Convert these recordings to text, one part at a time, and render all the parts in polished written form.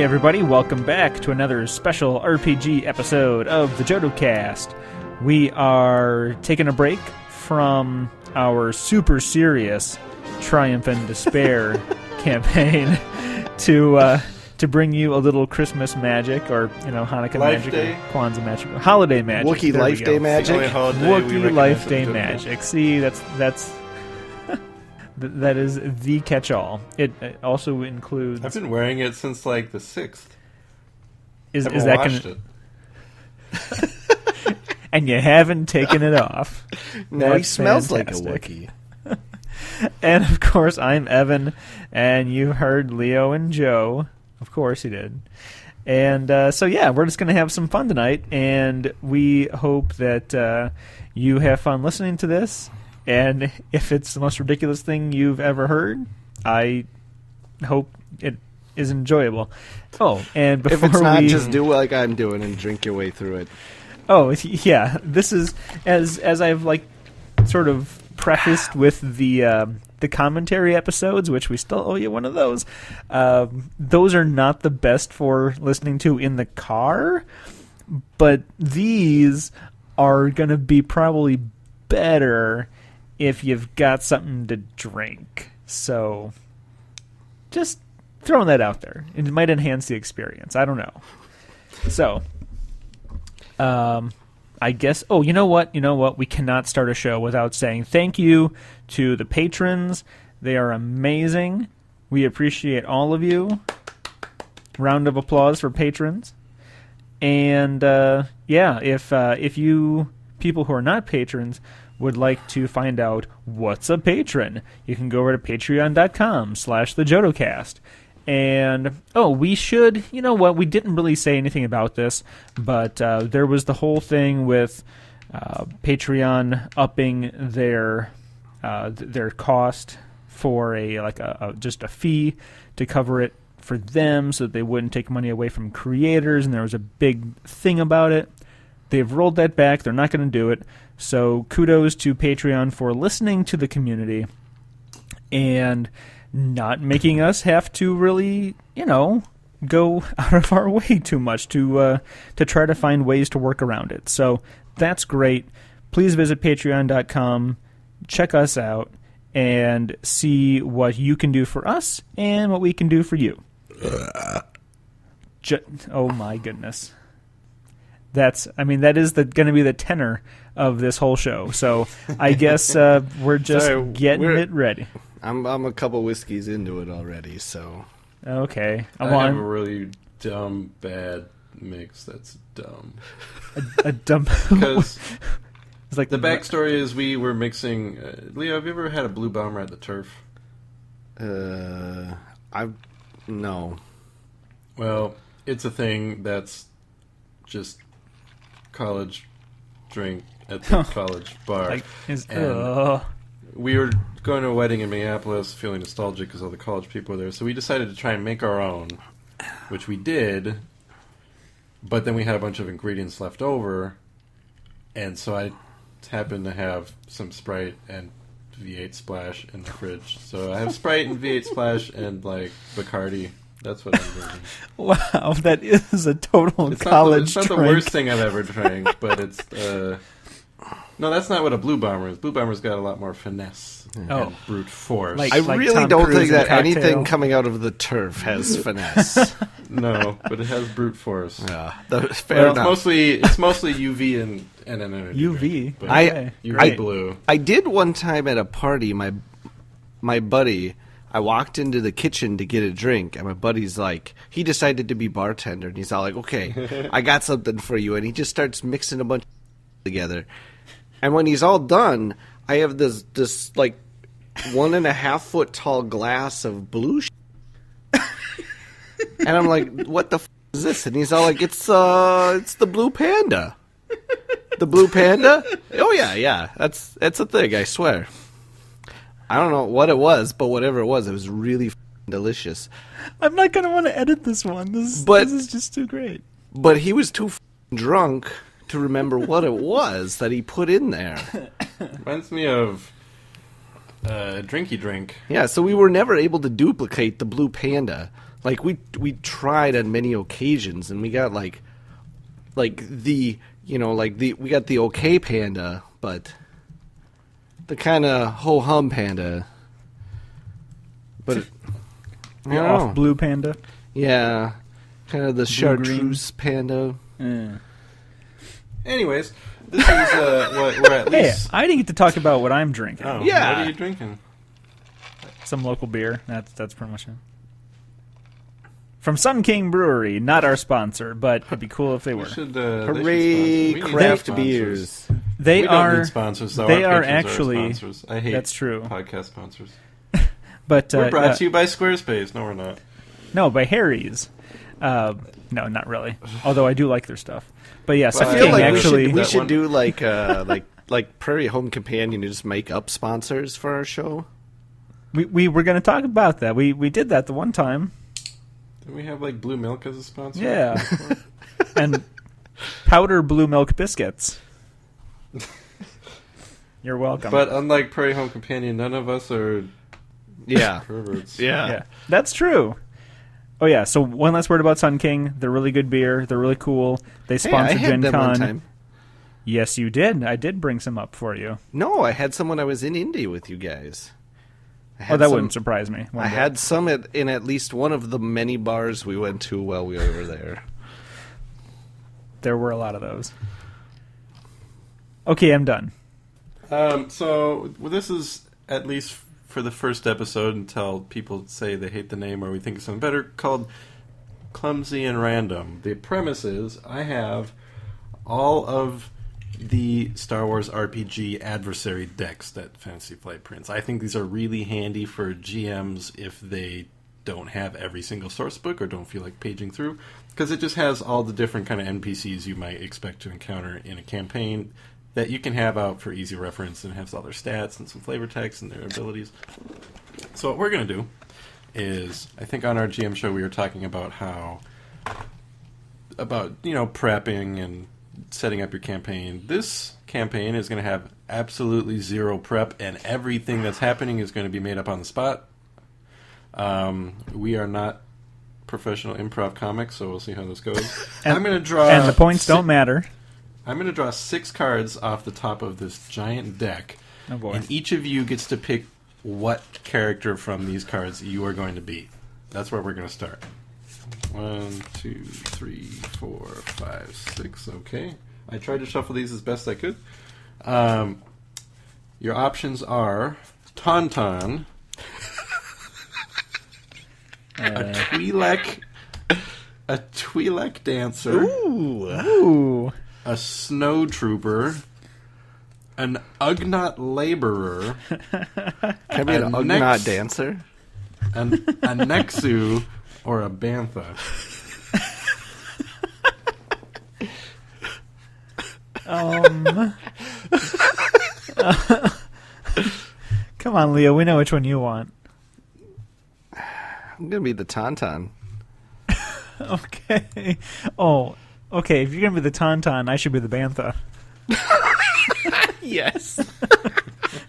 Hey everybody, welcome back to another special RPG episode of the Jodo cast. We are taking a break from our super serious Triumph and Despair campaign to bring you a little Christmas magic, or Hanukkah Life magic, Day. or Kwanzaa magic, or holiday magic. Wookiee Life Day magic. Wookiee Life Day magic. See, that's that is the catch-all. It also includes. I've been wearing it since like the 6th. Is Haven't that washed it? And you haven't taken it off. No, he smells fantastic. like a Wookiee. And of course, I'm Evan, and you heard Leo and Joe. Of course, he did. And so yeah, we're just going to have some fun tonight, and we hope that you have fun listening to this. And if it's the most ridiculous thing you've ever heard, I hope it is enjoyable. Oh, and before if it's not, we just do like I'm doing and drink your way through it. Oh, yeah. This is as I've sort of prefaced with the commentary episodes, which we still owe you one of those. Those are not the best for listening to in the car, but these are going to be probably better if you've got something to drink. So just throwing that out there. It might enhance the experience. I don't know. So I guess. Oh, you know what? We cannot start a show without saying thank you to the patrons. They are amazing. We appreciate all of you. Round of applause for patrons. And if you people who are not patrons would like to find out what's a patron, you can go over to patreon.com/thejodocast. And, we should, we didn't really say anything about this, but there was the whole thing with Patreon upping their cost for just a fee to cover it for them so that they wouldn't take money away from creators, and there was a big thing about it. They've rolled that back. They're not going to do it. So kudos to Patreon for listening to the community and not making us have to really, go out of our way too much to try to find ways to work around it. So that's great. Please visit patreon.com, check us out, and see what you can do for us and what we can do for you. Oh my goodness. That is going to be the tenor of this whole show. So I guess we're just getting it ready. I'm a couple whiskeys into it already, so. Okay. I have a really dumb, bad mix that's dumb. A dumb... Because it's like the backstory is we were mixing... Leo, have you ever had a Blue Bomber at the Turf? No. Well, it's a thing that's just college drink at the college bar. We were going to a wedding in Minneapolis, feeling nostalgic because all the college people were there. So we decided to try and make our own, which we did. But then we had a bunch of ingredients left over, and so I happened to have some Sprite and V8 Splash in the fridge. So I have Sprite and V8 Splash and Bacardi. That's what I'm drinking. Wow, that is a total college It's not the worst thing I've ever drank, but it's... No, that's not what a Blue Bomber is. Blue Bomber's got a lot more finesse and brute force. I really Tom don't Cruise think that in Cocktail. anything coming out of the turf has finesse. No, but it has brute force. Yeah, fair enough. It's mostly UV and an energy UV. drink, but UV blue. I did one time at a party. My buddy... I walked into the kitchen to get a drink, and my buddy's like, he decided to be bartender, and he's all like, okay, I got something for you, and he just starts mixing a bunch of together. And when he's all done, I have this 1.5 foot tall glass of blue and I'm like, what the is this? And he's all like, it's the Blue Panda. The Blue Panda? Oh, yeah, that's a thing, I swear. I don't know what it was, but whatever it was really delicious. I'm not going to want to edit this one. This is just too great. But he was too drunk to remember what it was that he put in there. Reminds me of Drinky Drink. Yeah, so we were never able to duplicate the Blue Panda. Like we tried on many occasions, and we got we got the okay panda, but the kind of ho hum panda. But the off blue panda. Yeah, kind of the chartreuse panda. Anyways, this is we're at least. Hey, I didn't get to talk about what I'm drinking. Oh, yeah. What are you drinking? Some local beer. That's pretty much it. From Sun King Brewery, not our sponsor, but it'd be cool if they were. Hooray, craft beers! They we are don't need sponsors. Though. They Our are patrons actually. sponsors. I hate that's true. Podcast sponsors. But we're brought to you by Squarespace. No, we're not. No, by Harry's. No, not really. Although I do like their stuff. But yeah, Sun I feel King like actually. we should do like Prairie Home Companion and just make up sponsors for our show. We were going to talk about that. We did that the one time. Did we have like Blue Milk as a sponsor? Yeah. And powder blue milk biscuits. You're welcome. But unlike Prairie Home Companion, none of us are perverts. Yeah. That's true. Oh yeah, so one last word about Sun King. They're really good beer. They're really cool. They sponsor Gen them Con. one time. Yes, you did. I did bring some up for you. No, I had some when I was in Indy with you guys. Wouldn't surprise me. I had some in at least one of the many bars we went to while we were there. There were a lot of those. Okay, I'm done. So this is at least for the first episode until people say they hate the name or we think of something better, called Clumsy and Random. The premise is I have all of the Star Wars RPG adversary decks that Fantasy Flight prints. I think these are really handy for GMs if they don't have every single source book or don't feel like paging through, because it just has all the different kind of NPCs you might expect to encounter in a campaign that you can have out for easy reference, and has all their stats and some flavor text and their abilities. So what we're going to do is, I think on our GM show we were talking about prepping and setting up your campaign. This campaign is going to have absolutely zero prep, and everything that's happening is going to be made up on the spot. We are not professional improv comics, so we'll see how this goes. I'm going to draw... And the points don't matter. I'm going to draw 6 cards off the top of this giant deck. Oh boy. And each of you gets to pick what character from these cards you are going to be. That's where we're going to start. 1, 2, 3, 4, 5, 6. Okay. I tried to shuffle these as best I could. Your options are Tauntaun, a Twi'lek dancer, Ooh. a snow trooper, an Ugnaught laborer, Can I be an Ugnaught dancer? a Nexu, or a Bantha. Come on, Leo. We know which one you want. I'm going to be the Tauntaun. Okay. Oh, okay. If you're going to be the Tauntaun, I should be the Bantha. Yes.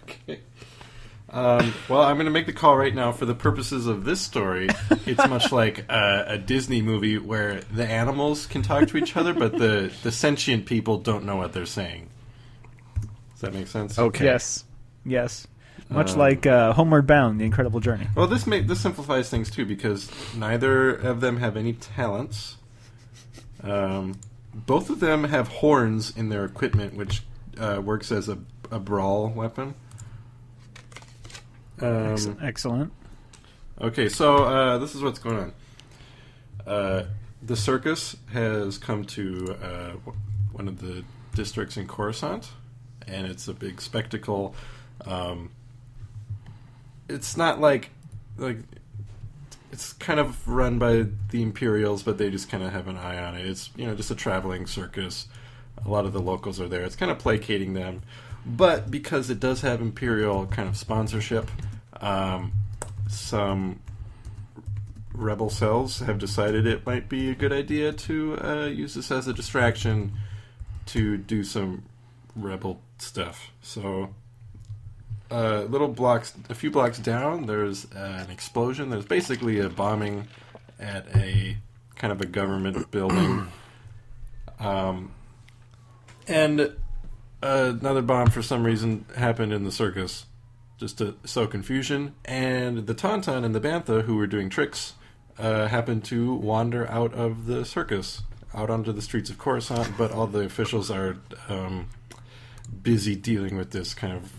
Okay. Well, I'm going to make the call right now. For the purposes of this story, it's much like a Disney movie where the animals can talk to each other, but the sentient people don't know what they're saying. Does that make sense? Okay. Yes. Much like Homeward Bound, The Incredible Journey. Well, this simplifies things, too, because neither of them have any talents. Both of them have horns in their equipment, which works as a brawl weapon. Excellent. Okay, so this is what's going on. The circus has come to one of the districts in Coruscant, and it's a big spectacle. It's not like it's kind of run by the Imperials, but they just kind of have an eye on it. It's just a traveling circus. A lot of the locals are there. It's kind of placating them, but because it does have Imperial kind of sponsorship, some rebel cells have decided it might be a good idea to use this as a distraction to do some rebel stuff. So a few blocks down, there's an explosion. There's basically a bombing at a kind of a government building. And another bomb, for some reason, happened in the circus, just to sow confusion. And the Tauntaun and the Bantha, who were doing tricks, happened to wander out of the circus, out onto the streets of Coruscant, but all the officials are busy dealing with this kind of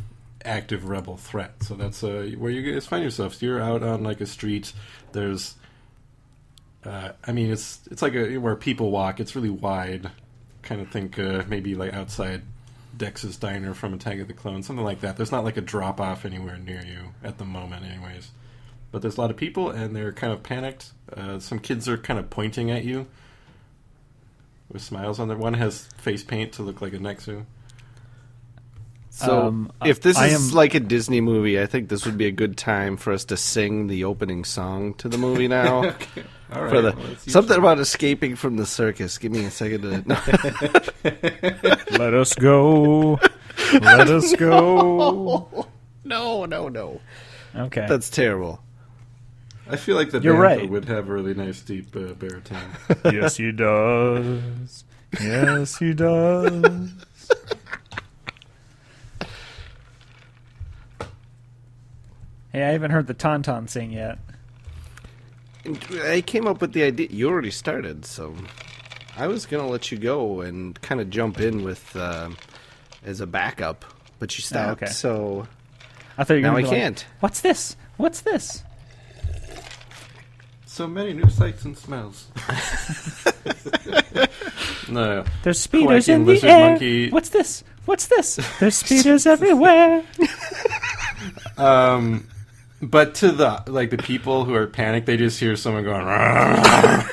active rebel threat. So that's where you guys find yourselves. You're out on like a street. There's, it's like where people walk. It's really wide. Kind of think maybe like outside Dex's Diner from Attack of the Clones, something like that. There's not like a drop off anywhere near you at the moment, anyways. But there's a lot of people, and they're kind of panicked. Some kids are kind of pointing at you with smiles on their. One has face paint to look like a Nexu. So, if this is like a Disney movie, I think this would be a good time for us to sing the opening song to the movie now. Okay. All right. Something about escaping from the circus. Give me a second to... Let us go. Let us go. No. Okay. That's terrible. I feel like the You're Bantha right. would have a really nice deep baritone. Yes, he does. Yes, he does. Hey, I haven't heard the Tauntaun sing yet. I came up with the idea. You already started, so I was going to let you go and kind of jump in with as a backup, but you stopped, okay. So I thought you were now going I to be can't. Like, what's this? What's this? So many new sights and smells. No. There's speeders in the lizard air. monkey. What's this? What's this? There's speeders everywhere. But to the people who are panicked, they just hear someone going. "Rah."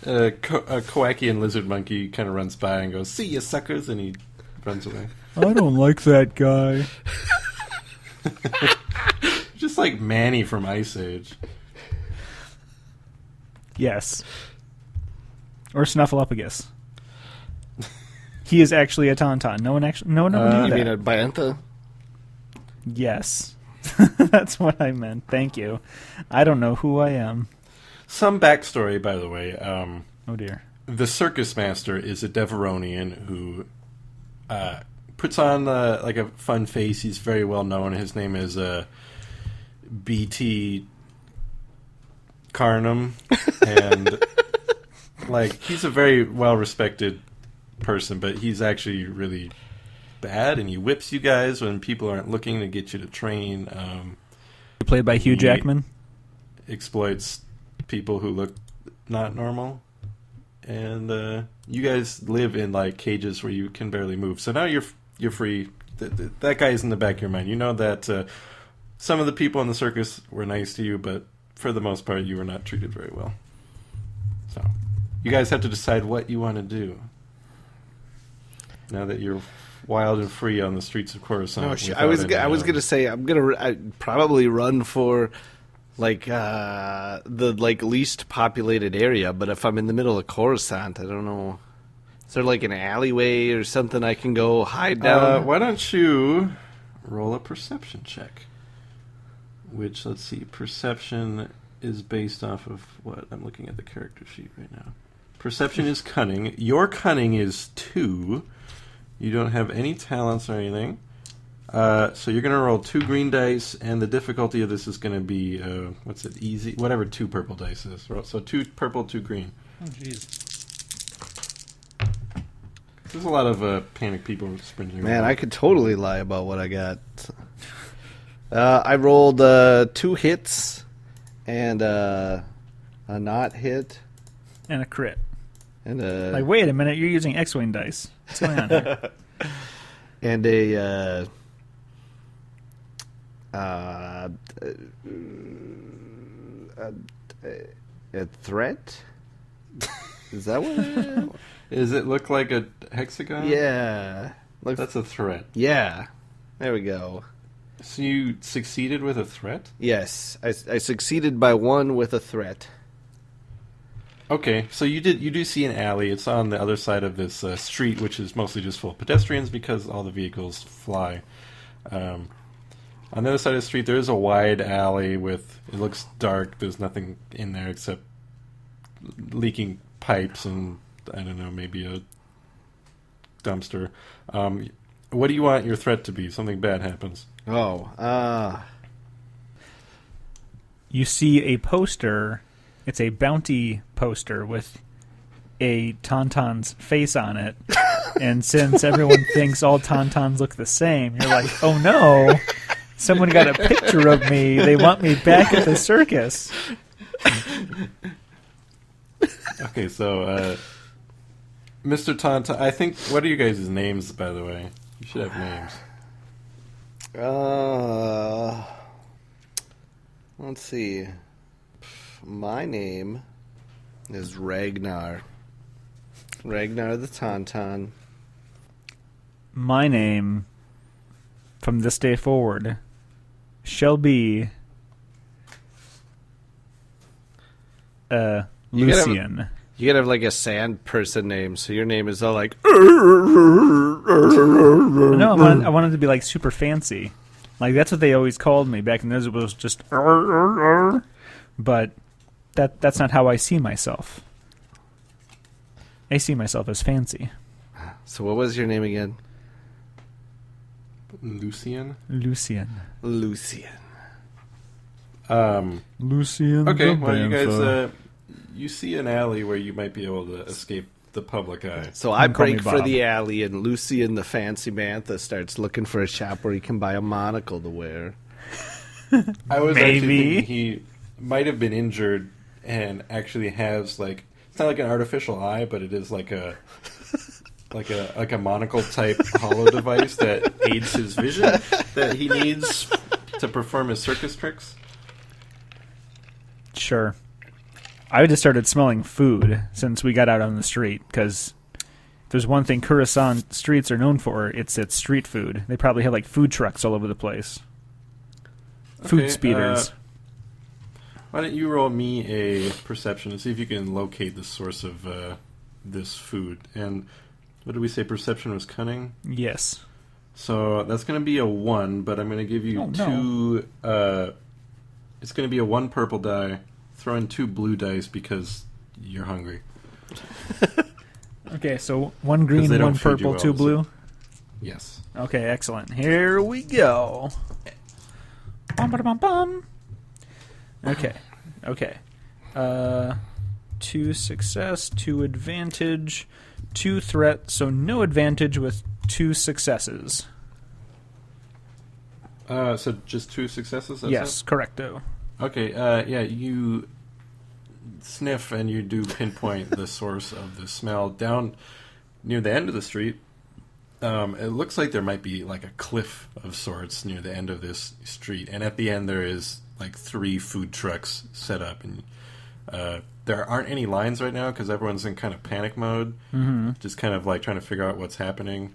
A Kowakian lizard monkey kind of runs by and goes, "See ya, suckers," and he runs away. I don't like that guy. Just like Manny from Ice Age. Yes. Or Snuffleupagus. He is actually a Tauntaun. No one knew You that. mean a Bantha? Yes. That's what I meant. Thank you. I don't know who I am. Some backstory, by the way. Oh, dear. The circus master is a Deveronian who puts on like a fun face. He's very well known. His name is B.T. Carnum, and like he's a very well respected person, but he's actually really bad, and he whips you guys when people aren't looking to get you to train. Played by Hugh Jackman. Exploits people who look not normal, and you guys live in like cages where you can barely move. So now you're free. That guy's in the back of your mind. You know that some of the people in the circus were nice to you, but for the most part, you were not treated very well. So you guys have to decide what you want to do now that you're wild and free on the streets of Coruscant. No, I was gonna say I'd probably run for like the like least populated area, but if I'm in the middle of Coruscant, I don't know. Is there like an alleyway or something I can go hide down? Why don't you roll a perception check? Which, let's see, perception is based off of what? I'm looking at the character sheet right now. Perception is cunning. Your cunning is 2. You don't have any talents or anything. So you're going to roll 2 green dice, and the difficulty of this is going to be, what's it, easy? Whatever 2 purple dice is. So 2 purple, 2 green. Oh, jeez. There's a lot of panic people sprinting Man, around. I could totally lie about what I got. I rolled 2 hits and a not hit And a crit. and a Like, wait a minute, you're using X-Wing dice. What's going on here? and a threat. Is that what? Does it look like a hexagon? Yeah. That's a threat. Yeah. There we go. So you succeeded with a threat? Yes, I succeeded by 1 with a threat. Okay, so you do see an alley. It's on the other side of this street, which is mostly just full of pedestrians because all the vehicles fly. On the other side of the street, there is a wide alley with. It looks dark. There's nothing in there except leaking pipes and I don't know, maybe a dumpster. What do you want your threat to be? Something bad happens. You see a poster. It's a bounty poster with a Tauntaun's face on it. And since everyone thinks all Tauntauns look the same, you're like, oh no, someone got a picture of me. They want me back at the circus. Okay, so, Mr. Tauntaun, I think, what are you guys' names, by the way? You should have names. Let's see. My name is Ragnar. Ragnar the Tauntaun. My name, from this day forward, shall be Lucian. You gotta have like a sand person name, so your name is all like. No, I wanted to be like super fancy. Like that's what they always called me back in those. It was just, but that's not how I see myself. I see myself as fancy. So what was your name again? Lucian. Lucian. Lucian. Okay, well, you guys, you see an alley where you might be able to escape the public eye. So I break for the alley, and Lucian, the fancy mantha, starts looking for a shop where he can buy a monocle to wear. I was actually thinking he might have been injured and actually has like it's not like an artificial eye, but it is like a monocle type hollow device that aids his vision that he needs to perform his circus tricks. Sure. I just started smelling food since we got out on the street, because there's one thing Coruscant streets are known for, it's street food. They probably have like food trucks all over the place. Food speeders. Why don't you roll me a perception and see if you can locate the source of this food. And what did we say? Perception was cunning? Yes. So that's going to be a 1, but I'm going to give you two... it's going to be a 1 purple die. Throw in 2 blue dice because you're hungry. Okay, so 1 green, 1 purple, 2 blue? Yes. Okay, excellent. Here we go. Bum. Okay. 2 success, 2 advantage, 2 threat, so no advantage with 2 successes. So just 2 successes? That's yes, it? correcto. Okay, yeah, you sniff and you do pinpoint the source of the smell down near the end of the street. It looks like there might be like a cliff of sorts near the end of this street, and at the end there is like 3 food trucks set up, and there aren't any lines right now because everyone's in kind of panic mode, just kind of like trying to figure out what's happening.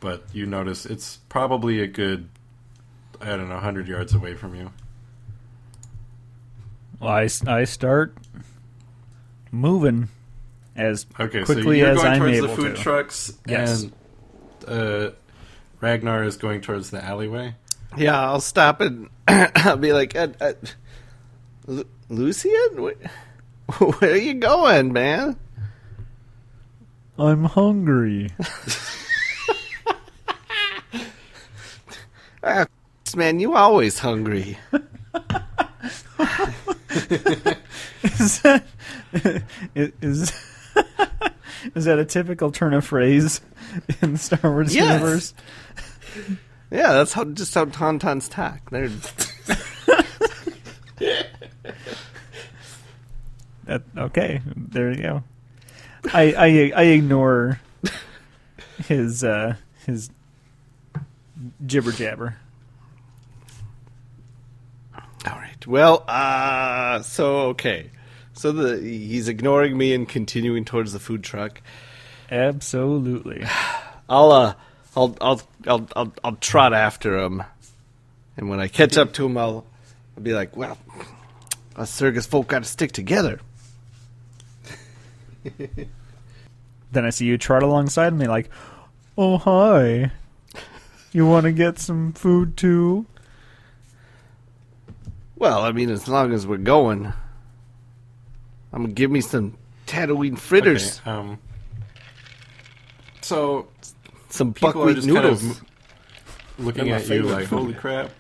But you notice it's probably a good, I don't know, 100 yards away from you. Well, I start moving as quickly so as I'm able to. you're going towards the food trucks, yes. And Ragnar is going towards the alleyway. Yeah, I'll stop and I'll be like, Lucian? Where are you going, man? I'm hungry. Man, you always hungry. Is that a typical turn of phrase in the Star Wars universe? Yeah, that's how Tauntauns talk. They're okay. There you go. I ignore his jibber jabber. All right. Well, so he's ignoring me and continuing towards the food truck. Absolutely. I'll trot after him, and when I catch up to him, I'll be like, "Well, Us circus folk got to stick together. Then I see you trot alongside me like, oh, hi. You want to get some food, too? Well, I mean, as long as we're going, I'm going to give me some Tatooine fritters. Okay, so some people are buckwheat just noodles. kind of looking They're my at you favorite like, food. holy crap.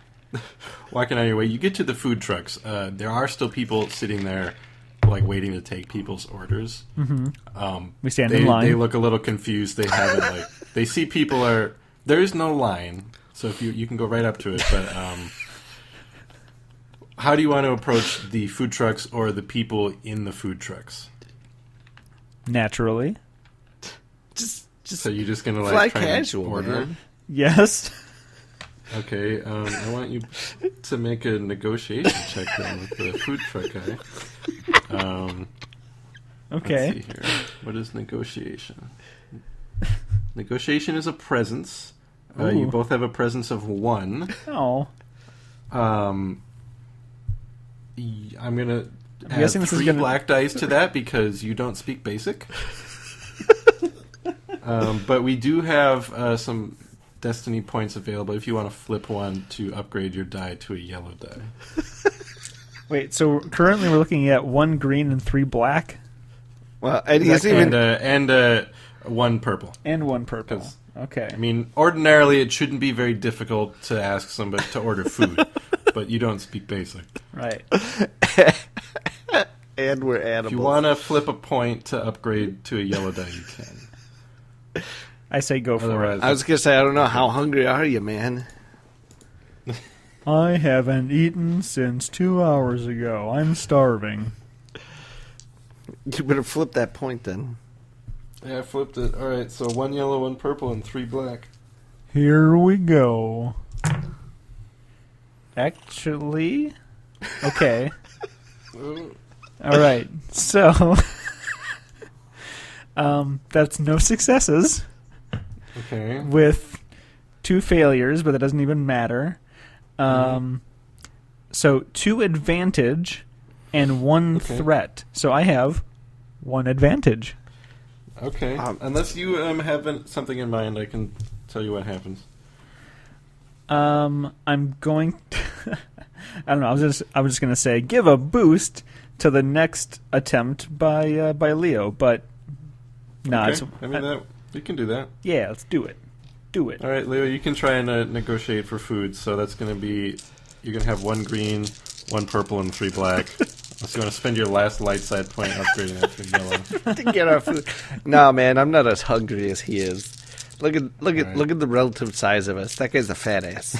Walking on your way. You get to the food trucks. There are still people sitting there like waiting to take people's orders. Mm-hmm. We stand in line. They look a little confused. They haven't like they see people are there is no line, so if you can go right up to it. But how do you want to approach the food trucks or the people in the food trucks? Naturally. Just So you're just gonna like fly try casual, and order? man. Yes. Okay, I want you to make a negotiation check then with the food truck guy. Okay. Let's see here. What is negotiation? Negotiation is a presence. You Ooh. both have a presence of 1. Oh. I'm gonna add guessing this is 3 gonna- black dice to that because you don't speak basic. But we do have some destiny points available if you want to flip one to upgrade your die to a yellow die. Wait, so currently we're looking at 1 green and 3 black? Well, and he's even... And 1 purple. And 1 purple. 'Cause, Okay. I mean, ordinarily it shouldn't be very difficult to ask somebody to order food, but you don't speak basic. Right. and we're animals. If you want to flip a point to upgrade to a yellow die, you can. I say go for Otherwise, I was going to say, I don't know, how hungry are you, man? it. I haven't eaten since 2 hours ago. I'm starving. You better flip that point then. yeah, I flipped it. All right, so 1 yellow, 1 purple, and 3 black. Here we go. Actually... Okay. All right. So... that's no successes. Okay. With 2 failures, but that doesn't even matter. So 2 advantage and 1 Okay. threat. So I have 1 advantage. Okay. Unless you have something in mind, I can tell you what happens. I'm going. I don't know. I was just gonna say give a boost to the next attempt by Leo, but no. Okay. I mean, we can do that. Yeah, let's do it. Do it. All right, Leo, you can try and negotiate for food. So that's going to be, you're going to have 1 green, 1 purple, and 3 black. Unless you want to spend your last light side point upgrading that to yellow. To get our food. No, man, I'm not as hungry as he is. Look at right. look at the relative size of us. That guy's a fat ass.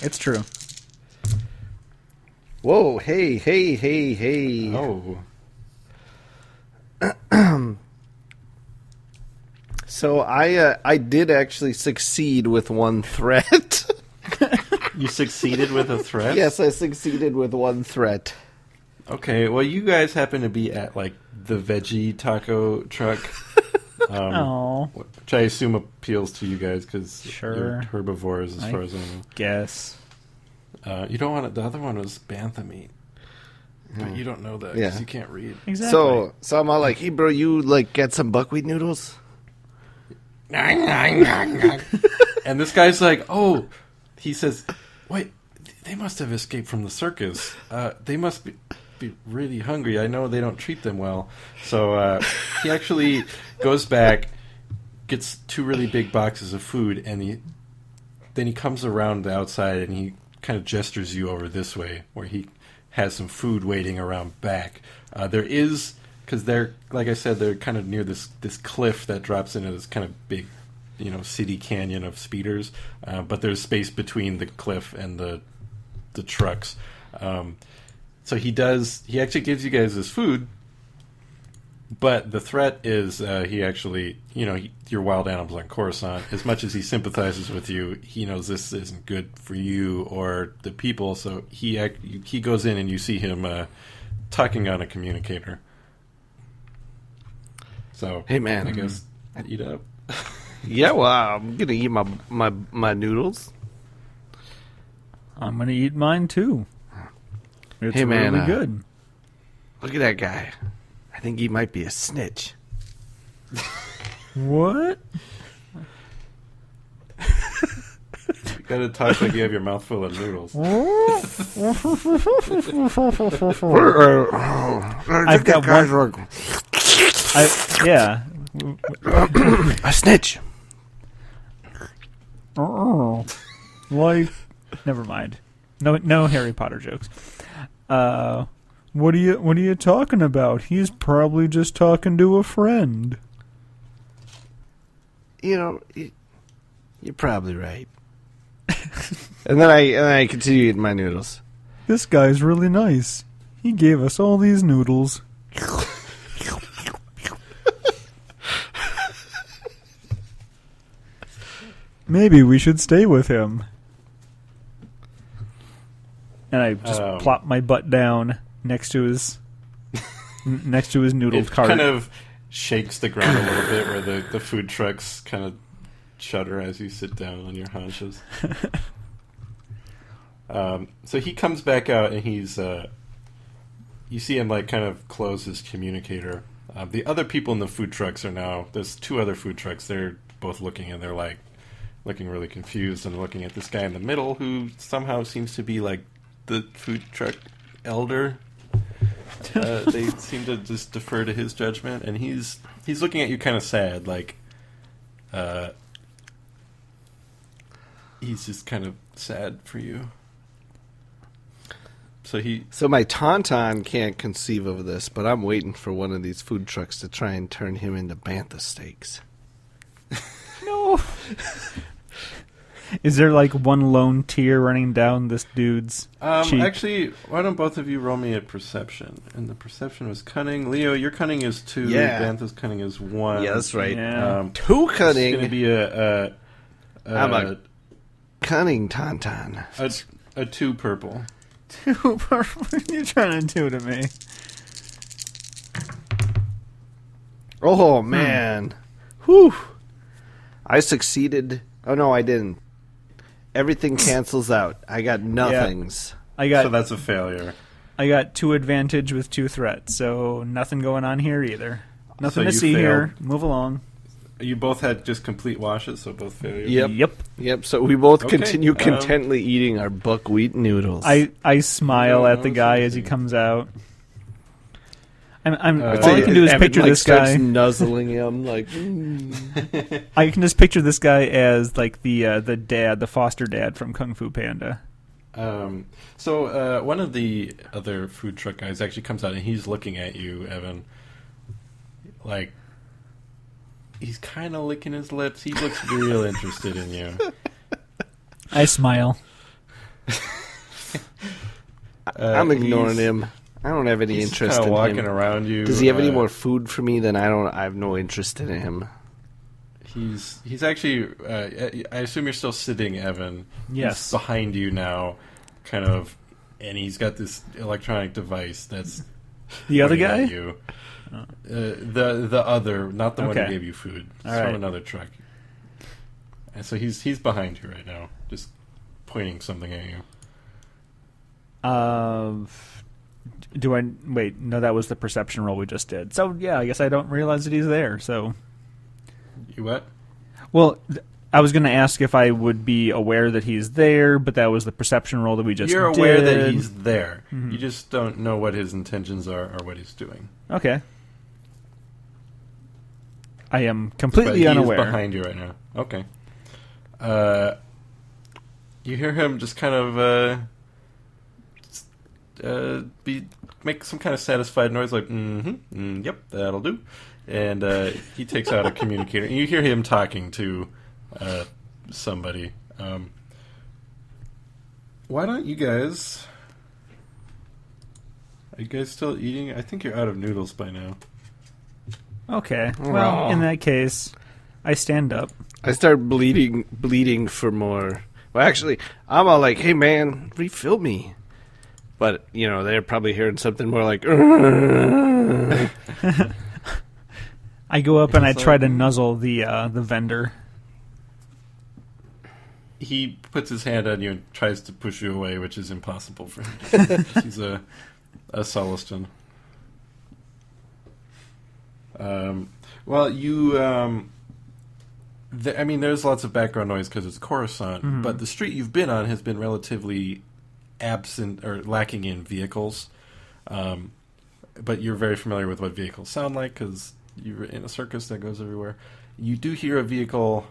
It's true. Whoa! Hey! Oh. So I did actually succeed with 1 threat. You succeeded with a threat? Yes, I succeeded with 1 threat. Okay, well, you guys happen to be at, like, the veggie taco truck. Oh, Which I assume appeals to you guys because Sure. you're herbivores as far as I know. guess. You don't want it. The other one was bantha meat. But you don't know that because Yeah. you can't read. Exactly. So I'm all like, hey, bro, you like get some buckwheat noodles? And this guy's like, oh, he says, wait, they must have escaped from the circus. They must be really hungry. I know they don't treat them well. So he actually goes back, gets 2 really big boxes of food, and then he comes around the outside and he kind of gestures you over this way where he has some food waiting around back. There is, because they're, like I said, they're kind of near this cliff that drops into this kind of big, city canyon of speeders. But there's space between the cliff and the trucks. So he actually gives you guys this food, but the threat is he actually, you're wild animals on Coruscant. As much as he sympathizes with you, he knows this isn't good for you or the people, so he goes in and you see him tucking on a communicator. So, Hey, man. I guess eat up. Yeah, well, I'm gonna eat my noodles. I'm gonna eat mine too. It's Hey, man, really good. Look at that guy. I think he might be a snitch. What? You gotta talk like you have your mouth full of noodles. I've got one. Yeah. A snitch. Oh, like, never mind. No Harry Potter jokes. What are you talking about? He's probably just talking to a friend. You know, you're probably right. and then I continue eating my noodles. This guy's really nice. He gave us all these noodles. Maybe we should stay with him. And I just plop my butt down next to his noodle It cart. kind of shakes the ground a little bit where the food trucks kind of shudder as you sit down on your haunches. So he comes back out and he's you see him like kind of close his communicator. The other people in the food trucks are now, there's two other food trucks, they're both looking and they're like looking really confused and looking at this guy in the middle who somehow seems to be like the food truck elder. They seem to just defer to his judgment, and he's looking at you kind of sad, like he's just kind of sad for you. So my tauntaun can't conceive of this, but I'm waiting for one of these food trucks to try and turn him into bantha steaks. No. Is there like one lone tear running down this dude's cheek? Actually, why don't both of you roll me a perception? And the perception was cunning. Leo, your cunning is 2. Yeah. Bantha's cunning is 1. Yeah, that's right. Yeah. 2 cunning. It's going to be I'm a cunning tauntaun. a 2 purple. 2 purple. What are you trying to do to me? Oh, man. Whew. I succeeded. Oh, no, I didn't. Everything cancels out. I got nothings. So that's a failure. I got 2 advantage with 2 threats, so nothing going on here either. Nothing to you see failed. here. Move along. You both had just complete washes, so both failures. Yep. So we both Okay, continue contently eating our buckwheat noodles. I smile at the guy as he comes out. All I can do is Evan, picture this starts guy. nuzzling him like. I can just picture this guy as like the dad, the foster dad from Kung Fu Panda. So one of the other food truck guys actually comes out and he's looking at you, Evan. Like, he's kind of licking his lips. He looks real interested in you. I smile. I'm ignoring him. I don't have any He's interest kind in of walking him. around you. Does he have any more food for me? Then I have no interest in him. He's actually. I assume you're still sitting, Evan. Yes. He's behind you now, kind of, and he's got this electronic device that's The other pointing guy? at you. The other, not the one who Okay. gave you food. It's All from right. another truck. And so he's behind you right now, just pointing something at you. Do I wait? No, that was the perception roll we just did. So yeah, I guess I don't realize that he's there. So, You what? well, I was going to ask if I would be aware that he's there, but that was the perception roll that we just did. You're aware that he's there. Mhm. You just don't know what his intentions are or what he's doing. Okay. I am But completely he unaware. is behind you right now. Okay. You hear him just kind of make some kind of satisfied noise, like yep, that'll do. And he takes out a communicator, and you hear him talking to somebody. Why don't you guys? Are you guys still eating? I think you're out of noodles by now. Okay. Well, in that case, I stand up. I start bleeding for more. Well, actually, I'm all like, "Hey, man, refill me." But they're probably hearing something more like. I go up and I try to nuzzle the vendor. he puts his hand on you and tries to push you away, which is impossible for him to do. He's a Sullustan. Well, you... there's lots of background noise because it's Coruscant, but the street you've been on has been relatively absent or lacking in vehicles. But you're very familiar with what vehicles sound like because you're in a circus that goes everywhere. You do hear a vehicle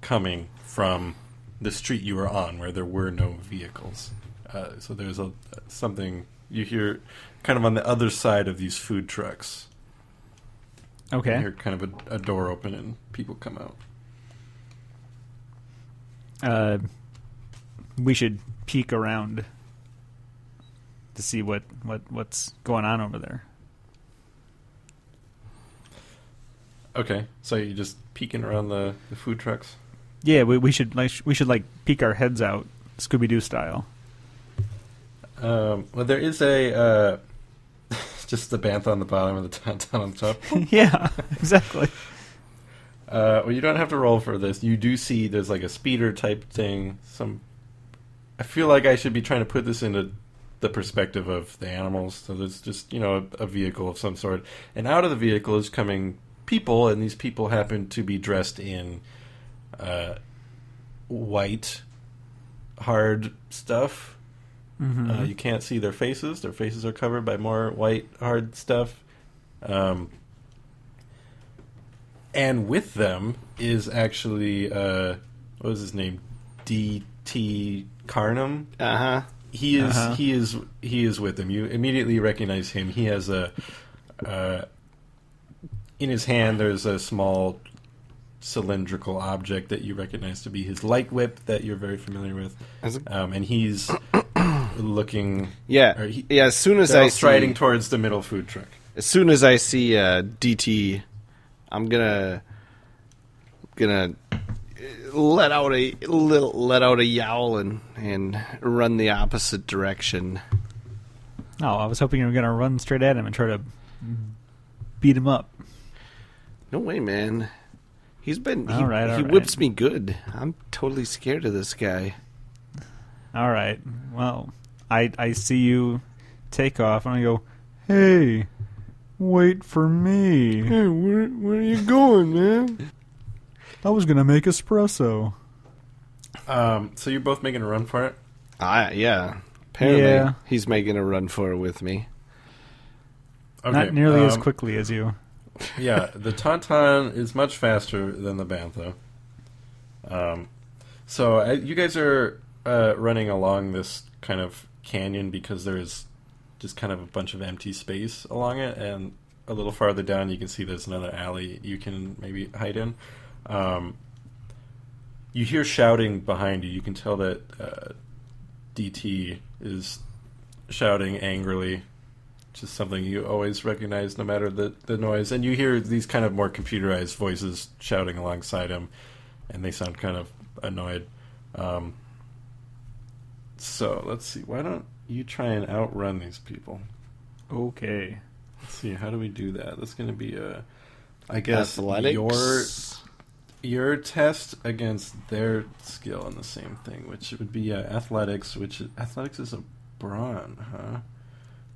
coming from the street you were on where there were no vehicles. So there's something you hear kind of on the other side of these food trucks. Okay. You hear kind of a door open and people come out. We should peek around to see what's going on over there. Okay, so you're just peeking around the food trucks? Yeah, we should peek our heads out, Scooby-Doo style. Well, there is a just the bantha on the bottom and the tauntaun on top. Yeah, exactly. Well, you don't have to roll for this. You do see there's like a speeder type thing. I feel like I should be trying to put this into the perspective of the animals. So there's just a vehicle of some sort, and out of the vehicle is coming people, and these people happen to be dressed in white hard stuff. You can't see their faces. Their faces are covered by more white hard stuff. And with them is actually what was his name? D.T. Carnum. He is with them. You immediately recognize him. He has in his hand there's a small cylindrical object that you recognize to be his light whip that you're very familiar with. And he's looking. As soon as I striding towards the middle food truck. As soon as I see DT, I'm gonna let out a yowl and run the opposite direction. Oh, I was hoping you were gonna run straight at him and try to beat him up. No way, man. He right. whips me good. I'm totally scared of this guy. All right. Well, I see you take off, and I go, "Hey, wait for me." Hey, where are you going, man? I was gonna make espresso. So you're both making a run for it? Yeah. Apparently, Yeah. he's making a run for it with me. Okay, Not nearly as quickly as you. Yeah, the tauntaun is much faster than the bantha. So you guys are running along this kind of canyon because there's just kind of a bunch of empty space along it, and a little farther down you can see there's another alley you can maybe hide in. You hear shouting behind you. You can tell that DT is shouting angrily. Just something you always recognize no matter the noise. And you hear these kind of more computerized voices shouting alongside him, and they sound kind of annoyed. So let's see. Why don't you try and outrun these people? Okay. Let's see. How do we do that? That's going to be I guess athletics. Your test against their skill in the same thing, which would be athletics. Athletics is a brawn, huh?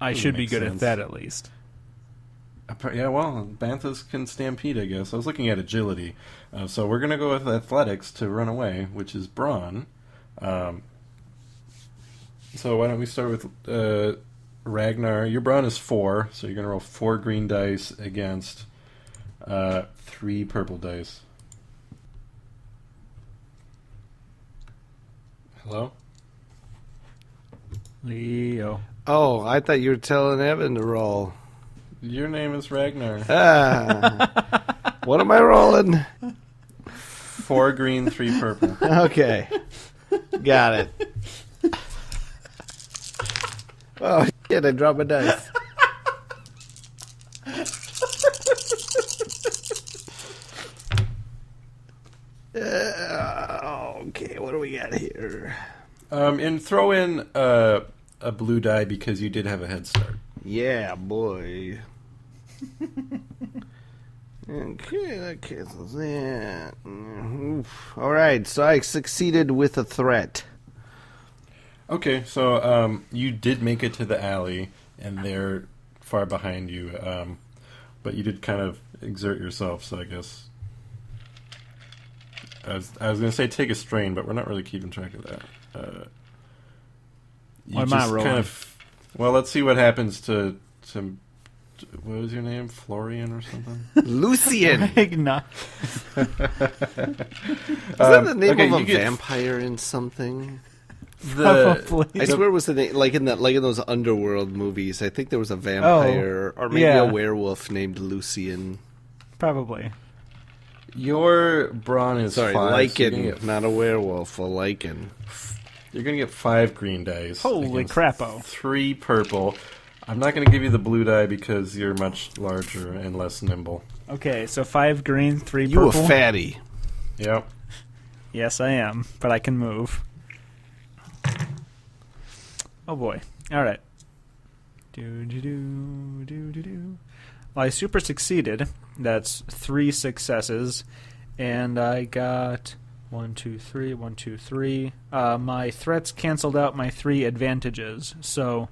I should be good at that at least. Yeah, well, banthas can stampede, I guess. I was looking at agility. So we're going to go with athletics to run away, which is brawn. So why don't we start with Ragnar? Your brawn is 4, so you're going to roll 4 green dice against 3 purple dice. Hello? Leo. Oh, I thought you were telling Evan to roll. Your name is Ragnar. What am I rolling? 4 green, 3 purple. Okay. Got it. Oh, shit, I dropped my dice. Okay, what do we got here? And throw in a blue die because you did have a head start. Yeah, boy. Okay, that cancels that. All right, so I succeeded with a threat. Okay, so you did make it to the alley, and they're far behind you, but you did kind of exert yourself, so I guess... I was going to say take a strain, but we're not really keeping track of that. What am I rolling? Well, let's see what happens to what was your name? Florian or something? Lucian! Isn't that the name of a vampire in something? Probably. I swear it was the name, like in those underworld movies. I think there was a vampire or maybe a werewolf named Lucian. Probably. Your brawn is 5. Lichen, so not a werewolf, a lichen. You're going to get 5 green dice. Holy crapo. 3 purple. I'm not going to give you the blue die because you're much larger and less nimble. Okay, so 5 green, 3 you purple. You a fatty. Yep. Yes, I am, but I can move. Oh boy. All right. Well, I super succeeded. That's 3 successes, and I got 1, 2, 3, 1, 2, 3. My threats canceled out my 3 advantages, so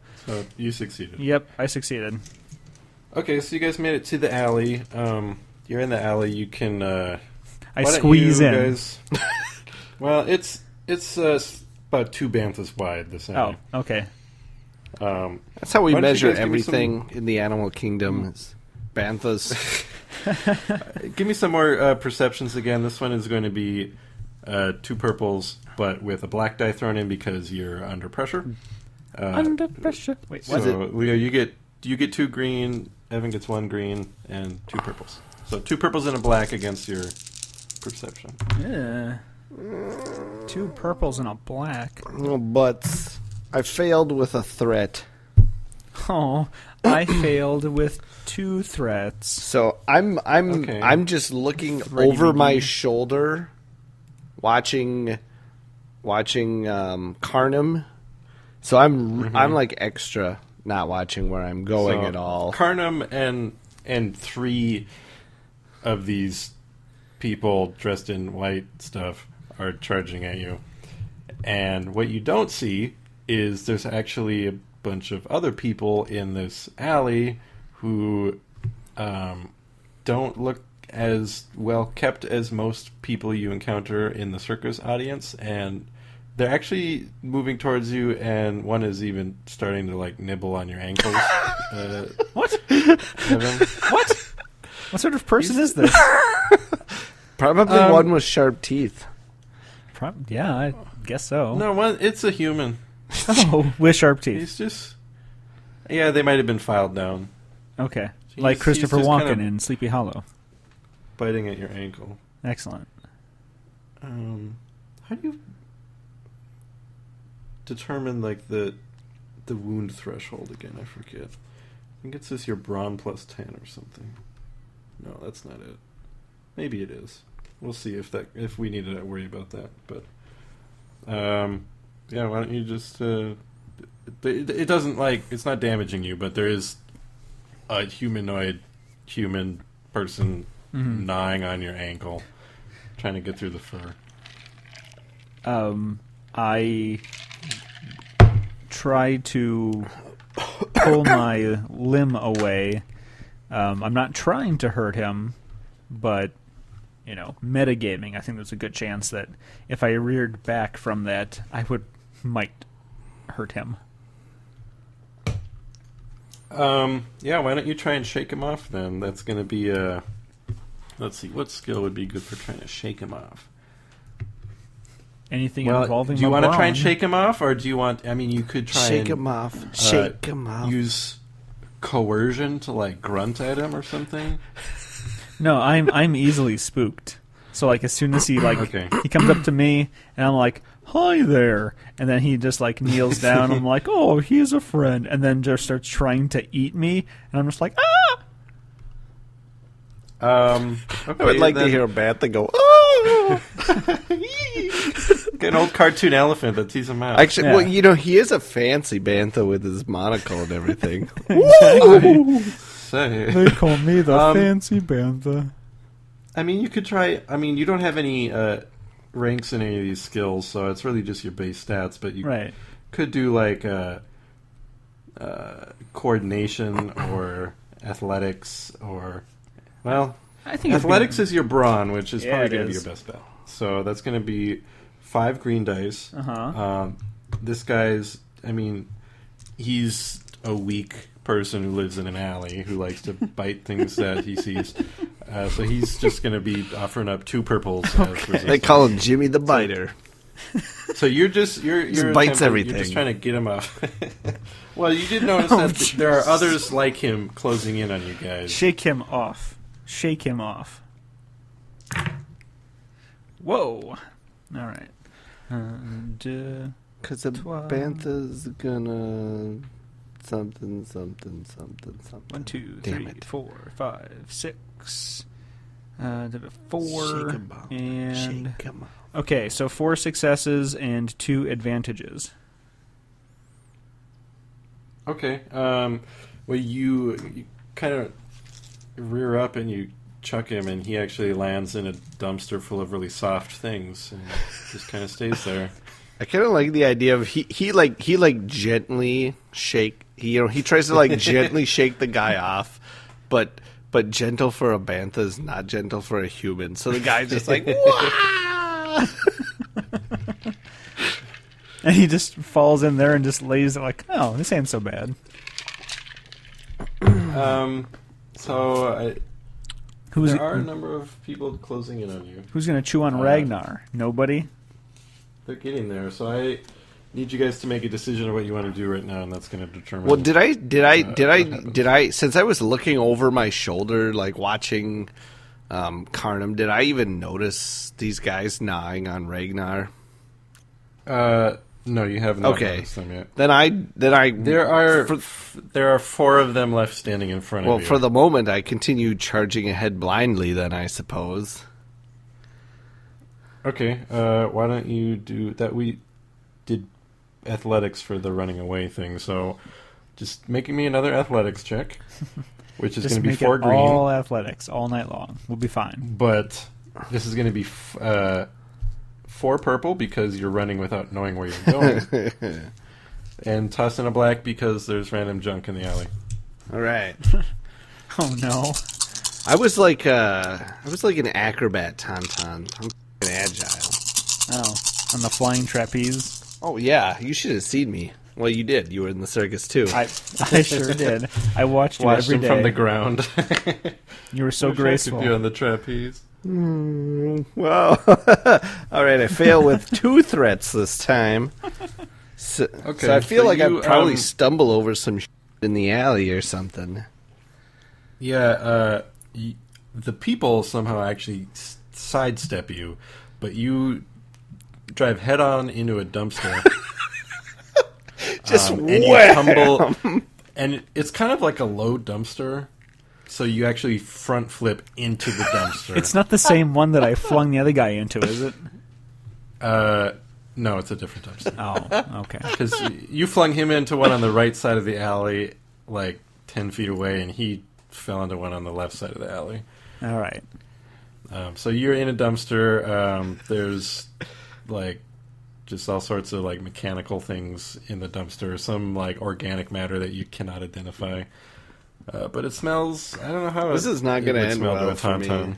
you succeeded. Yep, I succeeded. Okay, so you guys made it to the alley. You're in the alley. You can. I squeeze in. Guys... Well, it's about 2 banthas wide. This alley. Oh, okay. That's how we measure everything in the animal kingdom. Is banthas. Give me some more perceptions again. This one is going to be 2 purples, but with a black die thrown in because you're under pressure. Under pressure. Wait, so Leo, you get 2 green. Evan gets 1 green and 2 purples. So 2 purples and a black against your perception. Yeah. 2 purples and a black. Oh, but I failed with a threat. Oh, I failed with 2 threats. So I'm just looking over my shoulder, watching Carnum. So I'm like extra not watching where I'm going at all. Carnum and 3 of these people dressed in white stuff are charging at you. And what you don't see is there's actually a bunch of other people in this alley who don't look as well kept as most people you encounter in the circus audience, and they're actually moving towards you, and one is even starting to like nibble on your ankles. What? Evan. What? What sort of person is this? Probably one with sharp teeth. Yeah, I guess so. No, it's a human. Oh, with sharp teeth. He's just... Yeah, they might have been filed down. Okay. Like Christopher Walken in Sleepy Hollow. Biting at your ankle. Excellent. How do you determine, like, the wound threshold again? I forget. I think it's just your brawn plus 10 or something. No, that's not it. Maybe it is. We'll see if we need to worry about that. But, yeah, why don't you just... it doesn't, like... It's not damaging you, but there is a humanoid human person gnawing on your ankle, trying to get through the fur. I try to pull my limb away. I'm not trying to hurt him, but... You know, metagaming, I think there's a good chance that if I reared back from that, I might hurt him. Yeah, why don't you try and shake him off then? That's going to be let's see, what skill would be good for trying to shake him off? Anything involving do you want to try and shake him off, or do you want... I mean, you could try shake him off. Shake him off. Use coercion to, like, grunt at him or something? No, I'm easily spooked. So like as soon as he he comes up to me and I'm like, "Hi there," and then he just like kneels down. I'm like, "Oh, he's a friend," and then just starts trying to eat me, and I'm just like, "Ah!" Okay, I would like to hear a bantha go, "Oh!" Get an old cartoon elephant that teases him out. Actually, well, you know, he is a fancy bantha with his monocle and everything. Exactly. They call me the fancy bantha. I mean, you could try... I mean, you don't have any ranks in any of these skills, so it's really just your base stats. But you Right. could do like coordination or athletics or, well, I think athletics is your brawn, which is Yeah, probably it going to be is. your best bet. So that's going to be 5 green dice. Uh-huh. This guy's, I mean, he's a weak person who lives in an alley who likes to bite things that he sees. So he's just going to be offering up 2 purples as resistance. They call him Jimmy the Biter. So you're just bites everything. You're just trying to get him off. Well, you did notice that there are others like him closing in on you guys. Shake him off. Shake him off. Whoa. All right. Because the bantha's gonna something. 1, 2, Damn 3, it. 4, 5, 6. 4 Shake 'em out. and Shake 'em out. okay, so 4 successes and 2 advantages. Okay. Well, you kind of rear up and you chuck him, and he actually lands in a dumpster full of really soft things, and just kind of stays there. I kind of like the idea of he gently shake. He tries to like gently shake the guy off, but gentle for a bantha is not gentle for a human. So the guy's just like, wah! And he just falls in there and just lays there like, oh, this ain't so bad. So Who's there are a number of people closing in on you. who's going to chew on Ragnar? Nobody? They're getting there, so I need you guys to make a decision of what you want to do right now, and that's going to determine. Well, did I? Since I was looking over my shoulder, like watching Carnum, did I even notice these guys gnawing on Ragnar? No, you have not Okay. noticed them yet. Then I There are 4 of them left standing in front well, of you. for the moment, I continued charging ahead blindly. Then I suppose. Okay, why don't you do that? We did athletics for the running away thing, so just making me another athletics check, which is Just going to be make 4 it green. all athletics all night long. We'll be fine. But this is going to be 4 purple because you're running without knowing where you're going, and toss in a black because there's random junk in the alley. All right. Oh no. I was like an acrobat tauntaun. I'm agile. Oh, on the flying trapeze. Oh yeah, you should have seen me. Well, you did. You were in the circus too. I sure did. I watched you Watched every him day. from the ground. You were so Wish I could graceful. be on the trapeze. Well, all right. I fail with 2 threats this time. So I feel so like you, I'd probably stumble over some in the alley or something. Yeah, the people somehow actually sidestep you, but you drive head on into a dumpster. Just and you tumble, and it's kind of like a low dumpster, so you actually front flip into the dumpster. It's not the same one that I flung the other guy into, is it? No, it's a different dumpster. Oh, okay. Because you flung him into one on the right side of the alley, like 10 feet away, and he fell into one on the left side of the alley. All right. So you're in a dumpster. There's like just all sorts of like mechanical things in the dumpster. Some like organic matter that you cannot identify. But it smells. I don't know how. This is not going to end smell to well a for me. tauntaun.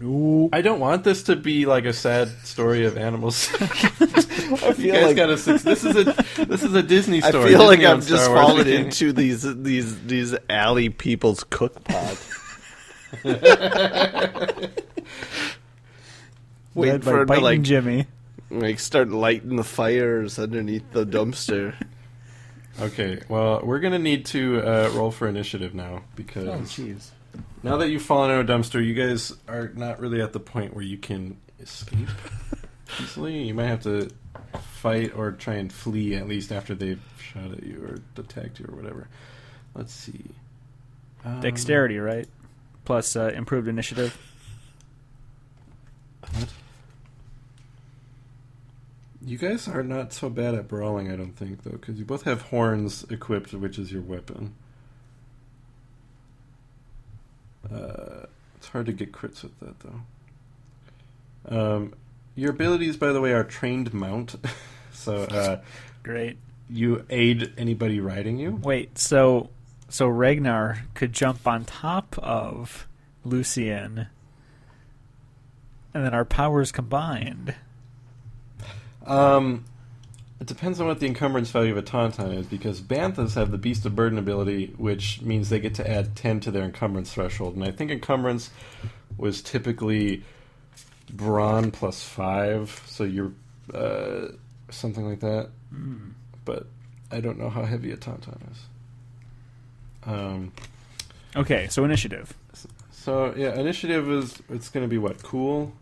Nope. I don't want this to be like a sad story of animals. I You feel guys like got this is a Disney I story. feel like Disney on I've just Star Wars fallen became- into these alley people's cookpot. Wait Led by for him to biting Jimmy. like start lighting the fires underneath the dumpster. Okay, well, we're gonna need to roll for initiative now because jeez. now that you've fallen into a dumpster, you guys are not really at the point where you can escape easily. You might have to fight or try and flee at least after they've shot at you or attacked you or whatever. Let's see. Dexterity, right? Plus improved initiative. What? You guys are not so bad at brawling, I don't think, though, because you both have horns equipped, which is your weapon. It's hard to get crits with that, though. Your abilities, by the way, are trained mount. So Great. you aid anybody riding you. Wait, so Ragnar could jump on top of Lucian, and then our powers combined. It depends on what the encumbrance value of a Tauntaun is, because Banthas have the Beast of Burden ability, which means they get to add 10 to their encumbrance threshold. And I think encumbrance was typically brawn plus 5, so you're something like that. But I don't know how heavy a Tauntaun is. Okay, so initiative. So, yeah, initiative it's going to be what? Cool?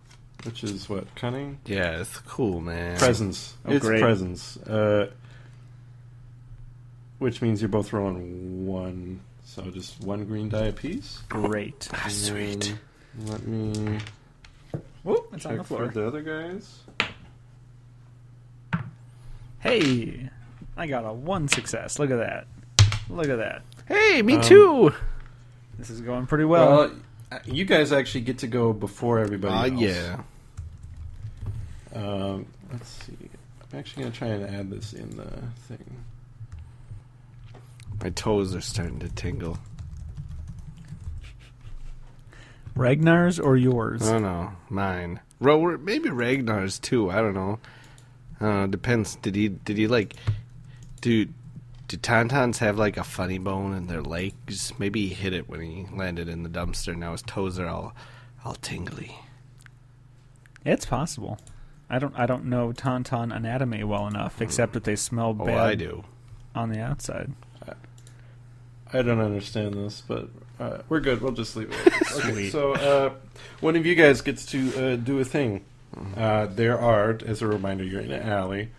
Which is what? Cunning? Yeah, it's cool, man. Presence. Oh, It's great. presence. Which means you're both rolling 1. So just 1 green die apiece. Great. Ah, sweet. And let me Whoop, it's on check the for floor. the other guys. Hey, I got a 1 success. Look at that. Look at that. Hey, me too. This is going pretty well. You guys actually get to go before everybody else. Yeah. Let's see. I'm actually going to try and add this in the thing. My toes are starting to tingle. Ragnar's or yours? I don't know. Mine. Maybe Ragnar's too. I don't know. Depends. Did he like... Do Tauntauns have like a funny bone in their legs? Maybe he hit it when he landed in the dumpster. Now his toes are all tingly. It's possible. I don't know Tauntaun anatomy well enough, except that they smell Oh, bad I do. on the outside. I don't understand this, but we're good. We'll just leave it. Okay, Sweet. so one of you guys gets to do a thing. There are, as a reminder, you're in an alley.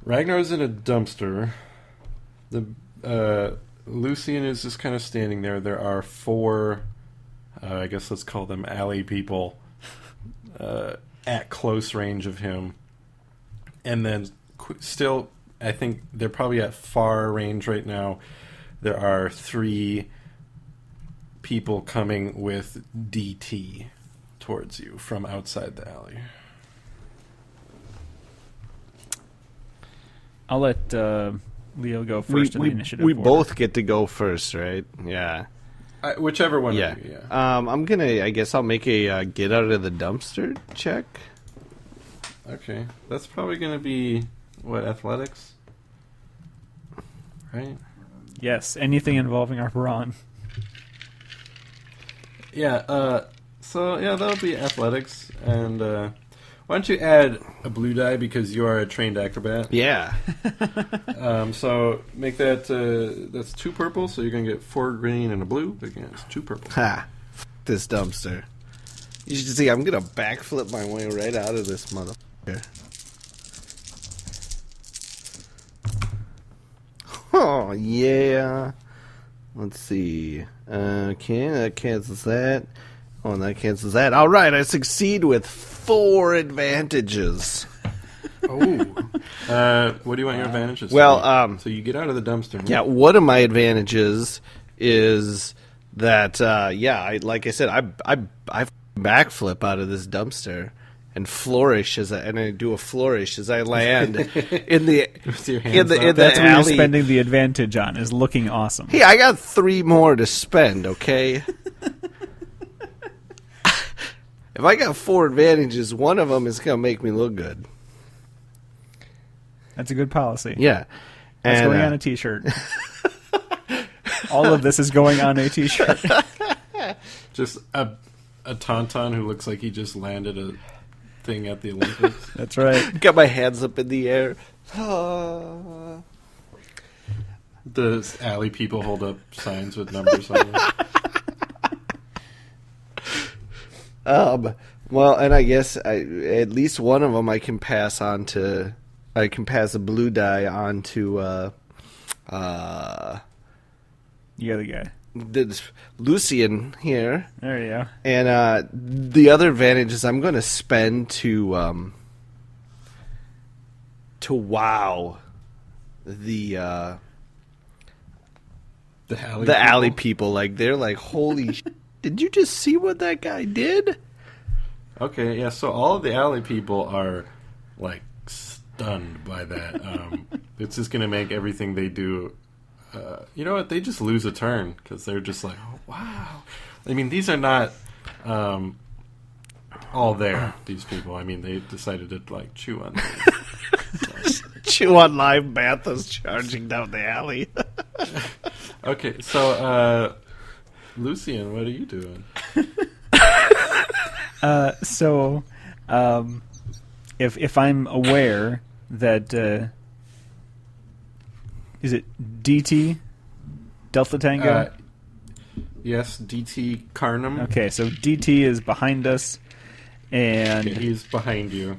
Ragnar's in a dumpster. The Lucian is just kind of standing there. There are 4, I guess let's call them alley people, at close range of him. And then still, I think they're probably at far range right now. There are 3 people coming with DT towards you from outside the alley. I'll let Leo go first in the initiative we order. both get to go first, right? Yeah. Whichever one Yeah. of you, yeah. I guess I'll make a get out of the dumpster check. Okay. That's probably going to be, what, athletics? Right? Yes, anything involving our brawn. Yeah, so, yeah, that'll be athletics. And why don't you add a blue die because you are a trained acrobat? Yeah. So make that, that's 2 purple, so you're going to get 4 green and a blue. Again, it's 2 purple. Ha. This dumpster. You should see, I'm going to backflip my way right out of this motherfucker. Oh, yeah. Let's see. Okay, that cancels that. Oh, and that cancels that. All right, I succeed with 4 advantages. Oh. What do you want your advantages Well, to be? So you get out of the dumpster. Yeah, one of my advantages is that, like I said, I backflip out of this dumpster and flourish and I do a flourish as I land in the With your hands up. in the That's what you're alley. spending the advantage on, is looking awesome. Hey, I got 3 more to spend. Okay. If I got 4 advantages, one of them is gonna make me look good. That's a good policy. Yeah, That's and, going on a t-shirt. All of this is going on a t-shirt. Just a tauntaun who looks like he just landed a thing at the Olympics. That's right. got my hands up in the air. The alley people hold up signs with numbers on them. Well, and I guess at least one of them I can pass on to. I can pass a blue die on to The other guy. this Lucian here, There you go. and the other advantage is I'm going to spend to wow the alley alley people. Like they're like, holy! Did you just see what that guy did? Okay, yeah, so all of the alley people are, like, stunned by that. It's just going to make everything they do... you know what? They just lose a turn, because they're just like, oh, wow. I mean, these are not all there, these people. I mean, they decided to, like, chew on things. Chew on live banthas charging down the alley. Okay, so, Lucian, what are you doing? If I'm aware that is it DT Delta Tango? Yes, DT Carnum. Okay, so DT is behind us, and okay, he's behind you.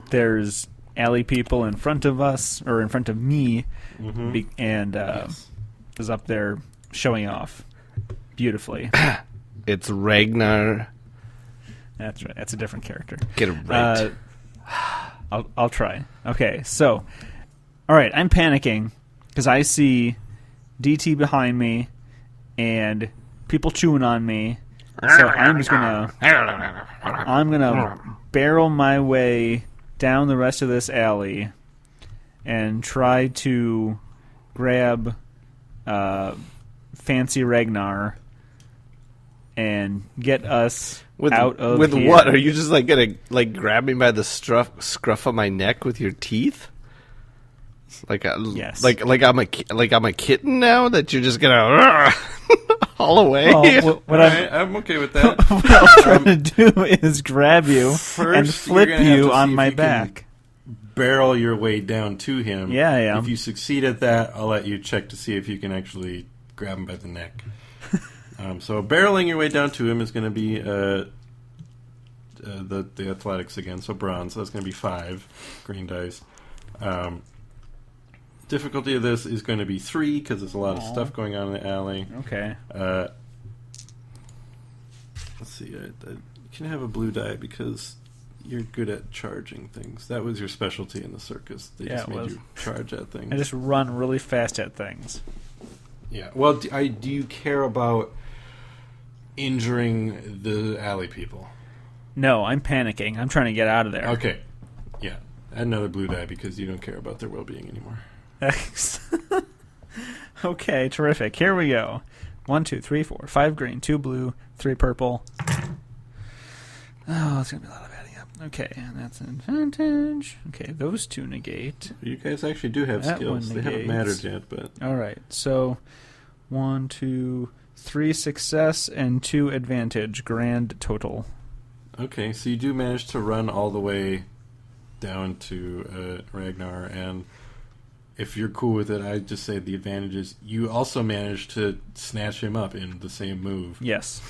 There's alley people in front of us, or in front of me, and is up there showing off beautifully. It's Ragnar. That's right. That's a different character. Get it right. I'll try. Okay, so, all right, I'm panicking because I see DT behind me and people chewing on me. So I'm gonna barrel my way down the rest of this alley and try to grab Fancy Ragnar and get us out of with here. What? Are you just like gonna like grab me by the scruff of my neck with your teeth? Yes. Like I'm a kitten now that you're just gonna haul away. Well, I'm okay with that. What I'm trying to do is grab you and First, flip you're gonna have you to on see if my you can back. barrel your way down to him. Yeah, I am. If you succeed at that, I'll let you check to see if you can actually grab him by the neck. So barreling your way down to him is going to be the athletics again. So bronze. So that's going to be 5 green dice. Difficulty of this is going to be 3 because there's a lot of stuff going on in the alley. Okay. Let's see. I can have a blue die because you're good at charging things. That was your specialty in the circus. They just made you charge at things. I just run really fast at things. Yeah. Well, do you care about injuring the alley people? No, I'm panicking. I'm trying to get out of there. Okay. Yeah. Add another blue die because you don't care about their well-being anymore. Okay, terrific. Here we go. 1, 2, 3, 4, 5 green, 2 blue, 3 purple. Oh, it's going to be a lot of adding up. Okay, and that's an advantage. Okay, those 2 negate. You guys actually do have That skills. one They haven't negates. mattered yet, but... All right, so 1, 2, 3 success and 2 advantage. Grand total. Okay, so you do manage to run all the way down to Ragnar, and if you're cool with it, I'd just say the advantage is you also managed to snatch him up in the same move. Yes.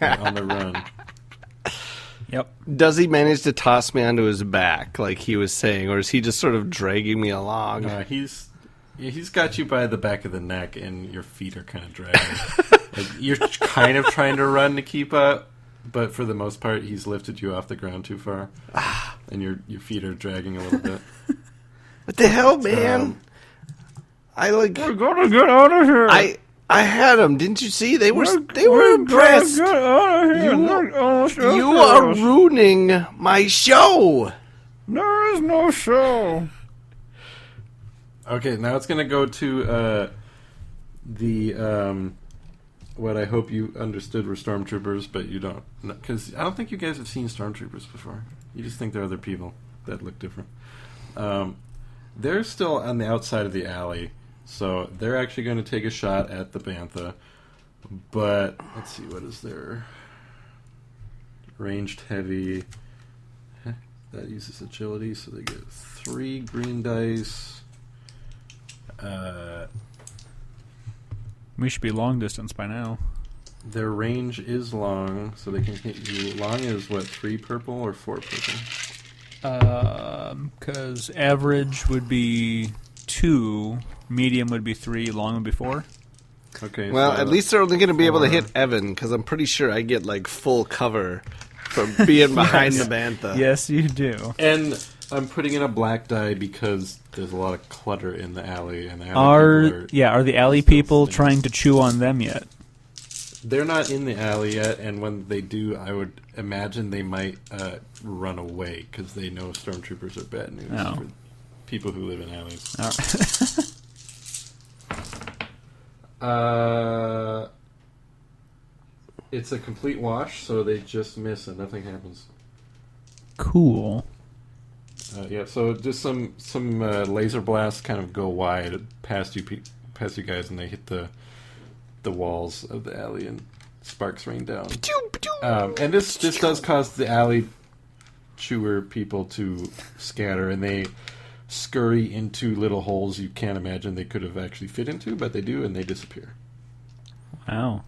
On the run. Yep. Does he manage to toss me onto his back like he was saying, or is he just sort of dragging me along? He's got you by the back of the neck, and your feet are kind of dragging. Like, you're kind of trying to run to keep up, but for the most part, he's lifted you off the ground too far, and your feet are dragging a little bit. What the hell, man? We're gonna get out of here. I had them. Didn't you see? They were impressed. Get out of here. You are ruining my show. There is no show. Okay, now it's going to go to the what I hope you understood were stormtroopers, but you don't, because I don't think you guys have seen stormtroopers before. You just think they're other people that look different. They're still on the outside of the alley, so they're actually going to take a shot at the bantha. But let's see, what is their ranged heavy? That uses agility, so they get 3 green dice. We should be long distance by now. Their range is long, so they can hit you. Long is what, 3 purple or 4 purple? Because average would be 2, medium would be 3, long would be 4. Okay. Well, so at least they're only going to be able to hit Evan, because I'm pretty sure I get like full cover from being behind the bantha. Yes, you do. And I'm putting in a black die because there's a lot of clutter in the alley, and the alley people Are the alley people trying to chew on them yet? They're not in the alley yet, and when they do, I would imagine they might run away because they know stormtroopers are bad news for people who live in alleys. All right. It's a complete wash, so they just miss and nothing happens. Cool. Yeah, so just some laser blasts kind of go wide past you guys, and they hit the walls of the alley, and sparks rain down. And this does cause the alley chewer people to scatter, and they scurry into little holes you can't imagine they could have actually fit into, but they do, and they disappear. Wow.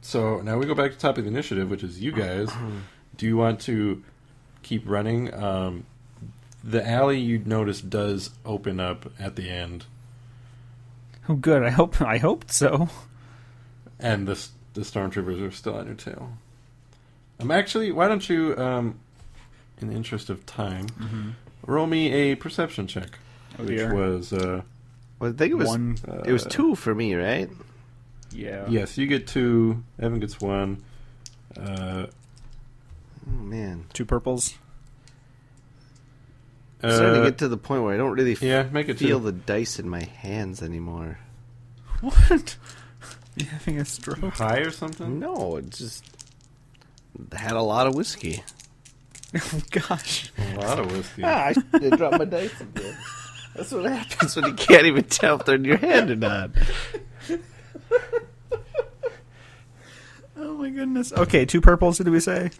So now we go back to the top of the initiative, which is you guys. Do you want to keep running? The alley, you'd notice, does open up at the end. Oh, good. I hoped so. And the stormtroopers are still on your tail. Actually, why don't you, in the interest of time, roll me a perception check, which was. Well, I think it was one. It was 2 for me, right? Yeah. Yes, you get 2. Evan gets 1. Oh man, 2 purples. I'm starting to get to the point where I don't really make it feel 2. the dice in my hands anymore. What? You having a stroke? High or something? No, it just had a lot of whiskey. Oh gosh. A lot of whiskey. I should drop my dice again. That's what happens when you can't even tell if they're in your hand or not. Oh my goodness. Okay, 2 purples, did we say?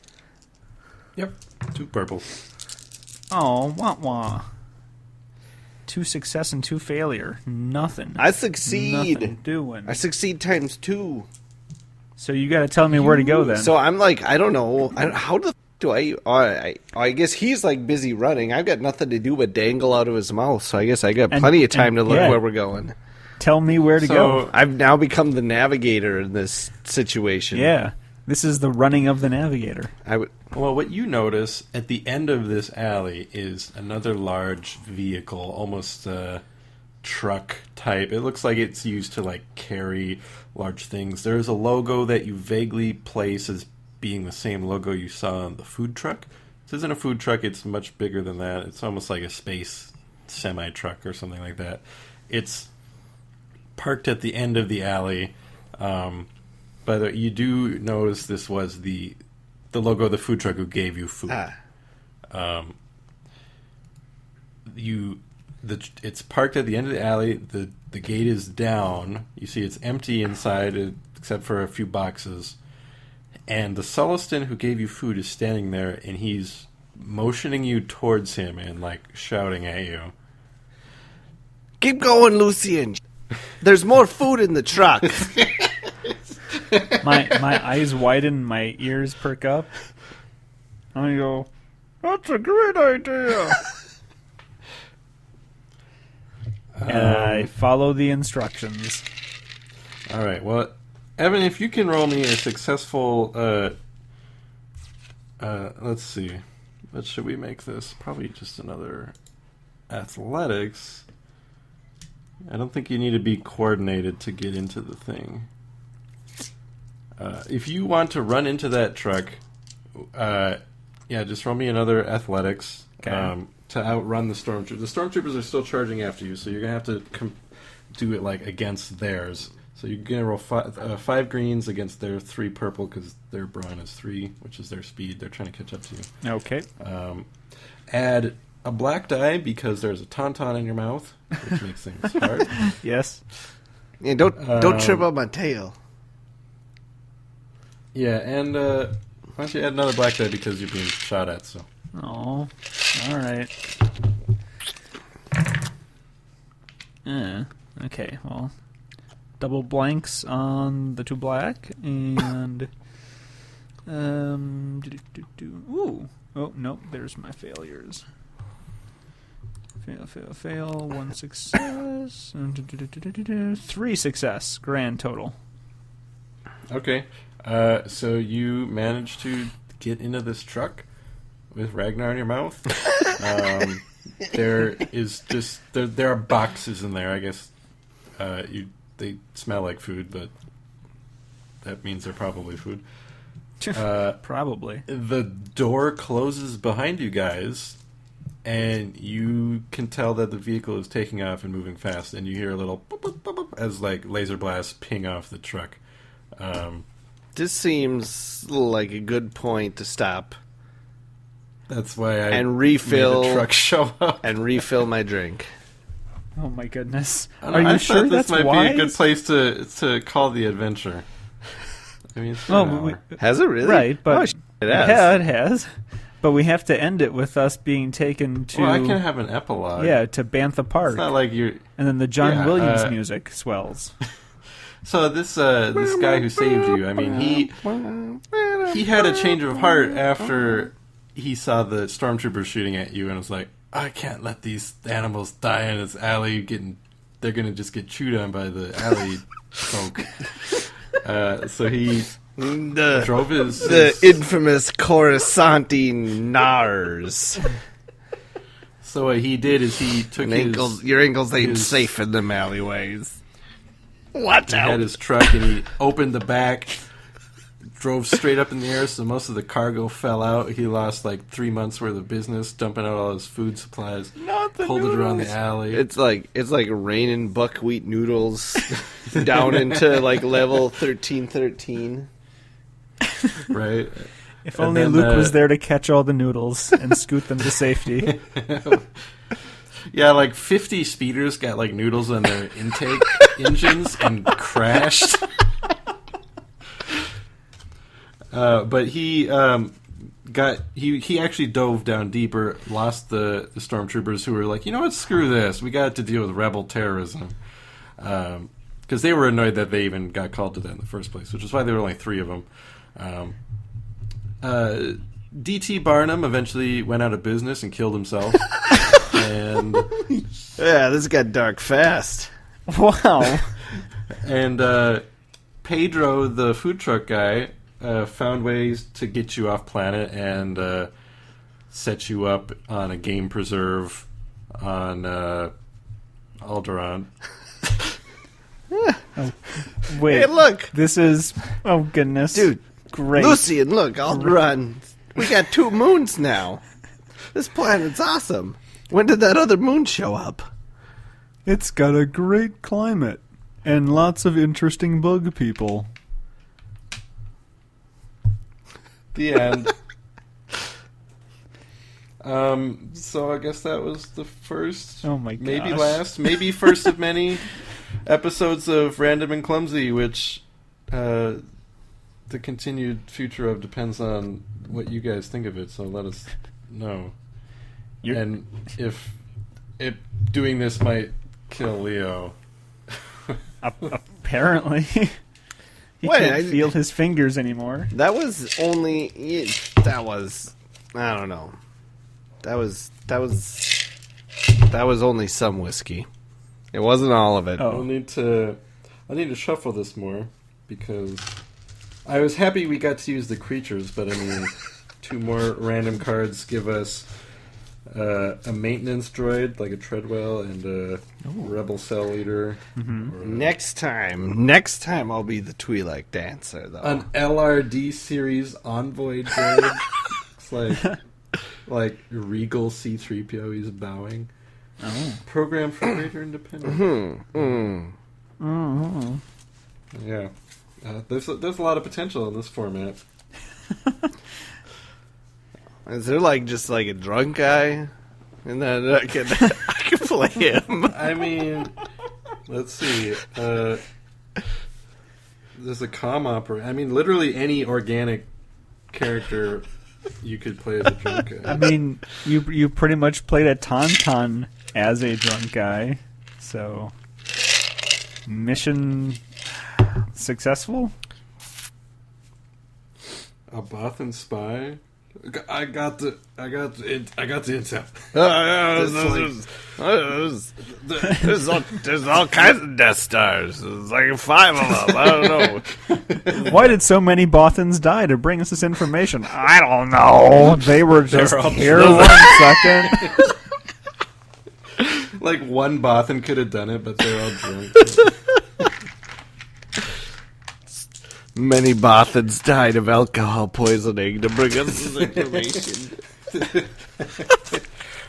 Yep. 2 purples. Oh, wah. 2 success and 2 failure. Nothing. I succeed. Nothing doing. I succeed times 2. So you got to tell me where to go then. So I'm like, I don't know. How the f- do I guess he's like busy running. I've got nothing to do but dangle out of his mouth. So I guess I got plenty of time to look where we're going. Tell me where to go. I've now become the navigator in this situation. Yeah. This is the running of the navigator. Well, what you notice at the end of this alley is another large vehicle, almost truck type. It looks like it's used to like carry large things. There's a logo that you vaguely place as being the same logo you saw on the food truck. This isn't a food truck. It's much bigger than that. It's almost like a space semi-truck or something like that. It's parked at the end of the alley. But you do notice this was the logo of the food truck who gave you food. It's parked at the end of the alley. The gate is down. You see it's empty inside except for a few boxes. And the Sullustan who gave you food is standing there, and he's motioning you towards him and like shouting at you. Keep going, Lucian. There's more food in the truck. My eyes widen, my ears perk up. I go, that's a great idea. And I follow the instructions. All right. Well, Evan, if you can roll me a successful, let's see, what should we make this? Probably just another athletics. I don't think you need to be coordinated to get into the thing. If you want to run into that truck, just roll me another athletics to outrun the stormtroopers. The stormtroopers are still charging after you, so you're going to have to do it like against theirs. So you're going to roll 5 greens against their 3 purple because their brawn is 3, which is their speed. They're trying to catch up to you. Okay. Add a black die because there's a tauntaun in your mouth, which makes things hard. Yes. Yeah, don't trip up my tail. Yeah, and why don't you add another black die because you're being shot at, so. Oh, all right. Okay, well, double blanks on the 2 black, and ooh, oh no, there's my failures. Fail, 1 success, 3 success, grand total. Okay, so you managed to get into this truck with Ragnar in your mouth. There are boxes in there. I guess they smell like food, but that means they're probably food. Probably. The door closes behind you guys, and you can tell that the vehicle is taking off and moving fast, and you hear a little boop, boop, boop, boop, as like laser blasts ping off the truck. This seems like a good point to stop That's why I and refill made the truck show up and refill my drink. Oh my goodness! I Are you sure thought that's this might wise? be a good place to call the adventure. I mean, it's been an hour. Has it really? Right, but it has. Yeah, it has. But we have to end it with us being taken to. Well, I can have an epilogue. Yeah, to Bantha Park. It's not like you're. And then the John Williams uh, music swells. So this guy who saved you, I mean, he had a change of heart after he saw the stormtroopers shooting at you, and was like, I can't let these animals die in this alley. They're gonna just get chewed on by the alley folk. So he drove the infamous Coruscanti Nars. So what he did is he took your ankles ain't safe in them alleyways. Watch He out! had his truck and he opened the back, drove straight up in the air, so most of the cargo fell out. He lost like 3 months worth of business, dumping out all his food supplies. Pulled it around the alley. It's like raining buckwheat noodles down into like level 1313. Right. If only Luke was there to catch all the noodles and scoot them to safety. Yeah, like 50 speeders got like noodles on their intake engines and crashed. But he actually dove down deeper, lost the stormtroopers who were like, you know what, screw this. We got to deal with rebel terrorism. Because they were annoyed that they even got called to that in the first place, which is why there were only 3 of them. D.T. Barnum eventually went out of business and killed himself. And yeah, this got dark fast. Wow. And Pedro, the food truck guy, found ways to get you off planet and set you up on a game preserve on Alderaan. Wait, hey, look! This is... Oh, goodness. Dude, great. Lucian, look, Alderaan. We got 2 moons now. This planet's awesome. When did that other moon show up? It's got a great climate and lots of interesting bug people. The end. So I guess that was the first, oh my gosh. maybe last, maybe first of many episodes of Random and Clumsy, which the continued future of depends on what you guys think of it, so let us know. And if doing this might kill Leo. Apparently. He can't feel his fingers anymore. That was only... That was... I don't know. That was only some whiskey. It wasn't all of it. I need to shuffle this more, because I was happy we got to use the creatures, but I mean, 2 more random cards give us a maintenance droid, like a Treadwell, and a rebel cell leader. Mm-hmm. Next time I'll be the Twi'lek dancer, though. An LRD series envoy droid. It's like regal C-3PO. He's bowing. Oh. Program for greater independence. Yeah, there's a lot of potential in this format. Is there just a drunk guy? And then I can play him. I mean, let's see. There's a comm operator. I mean, literally any organic character you could play as a drunk guy. I mean, you pretty much played a Tauntaun as a drunk guy, so mission successful. A Bothan spy. I got the intel. There's all kinds of Death Stars. There's like 5 of them. I don't know. Why did so many Bothans die to bring us this information? I don't know. They were just here 1 second. Like one Bothan could have done it, but they're all drunk. Many Bothans died of alcohol poisoning to bring us this information.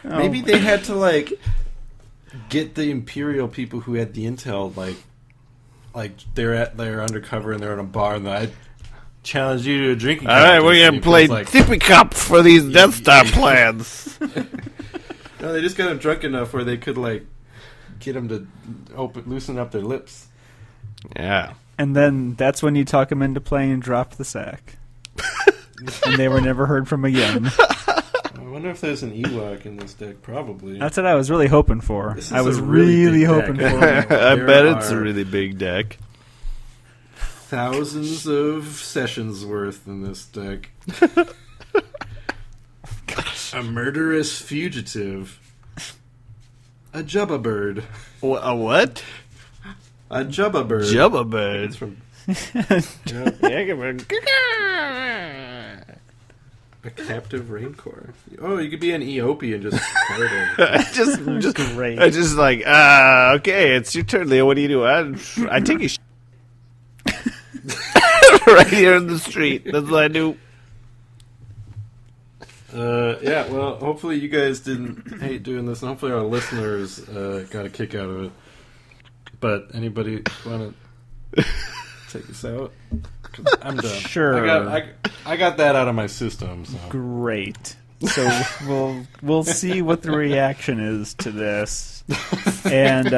Maybe they had to like get the Imperial people who had the intel, like they're undercover and they're in a bar and I challenge you to a drinking. All right, we're gonna play Tippy Cup for these Death Star plans. No, they just got them drunk enough where they could like get them to loosen up their lips. Yeah. And then that's when you talk them into playing and drop the sack. And they were never heard from again. I wonder if there's an Ewok in this deck. Probably. That's what I was really hoping for. This is I was a really really big hoping deck. for it. I There bet it's a are- really big deck. Thousands of sessions worth in this deck. A murderous fugitive. A Jubba bird. A what? A Jubba bird. Jubba bird. It's from Yeah, a captive raincore. Oh, you could be an Eope and just fart over. just Great. I just like, okay, it's your turn, Leo. What do you do? I take a right here in the street. That's what I do. Yeah, well, hopefully you guys didn't hate doing this, and hopefully our listeners got a kick out of it. But anybody want to take us out? 'Cause I'm done. Sure. I got that out of my system. So. Great. So we'll see what the reaction is to this. And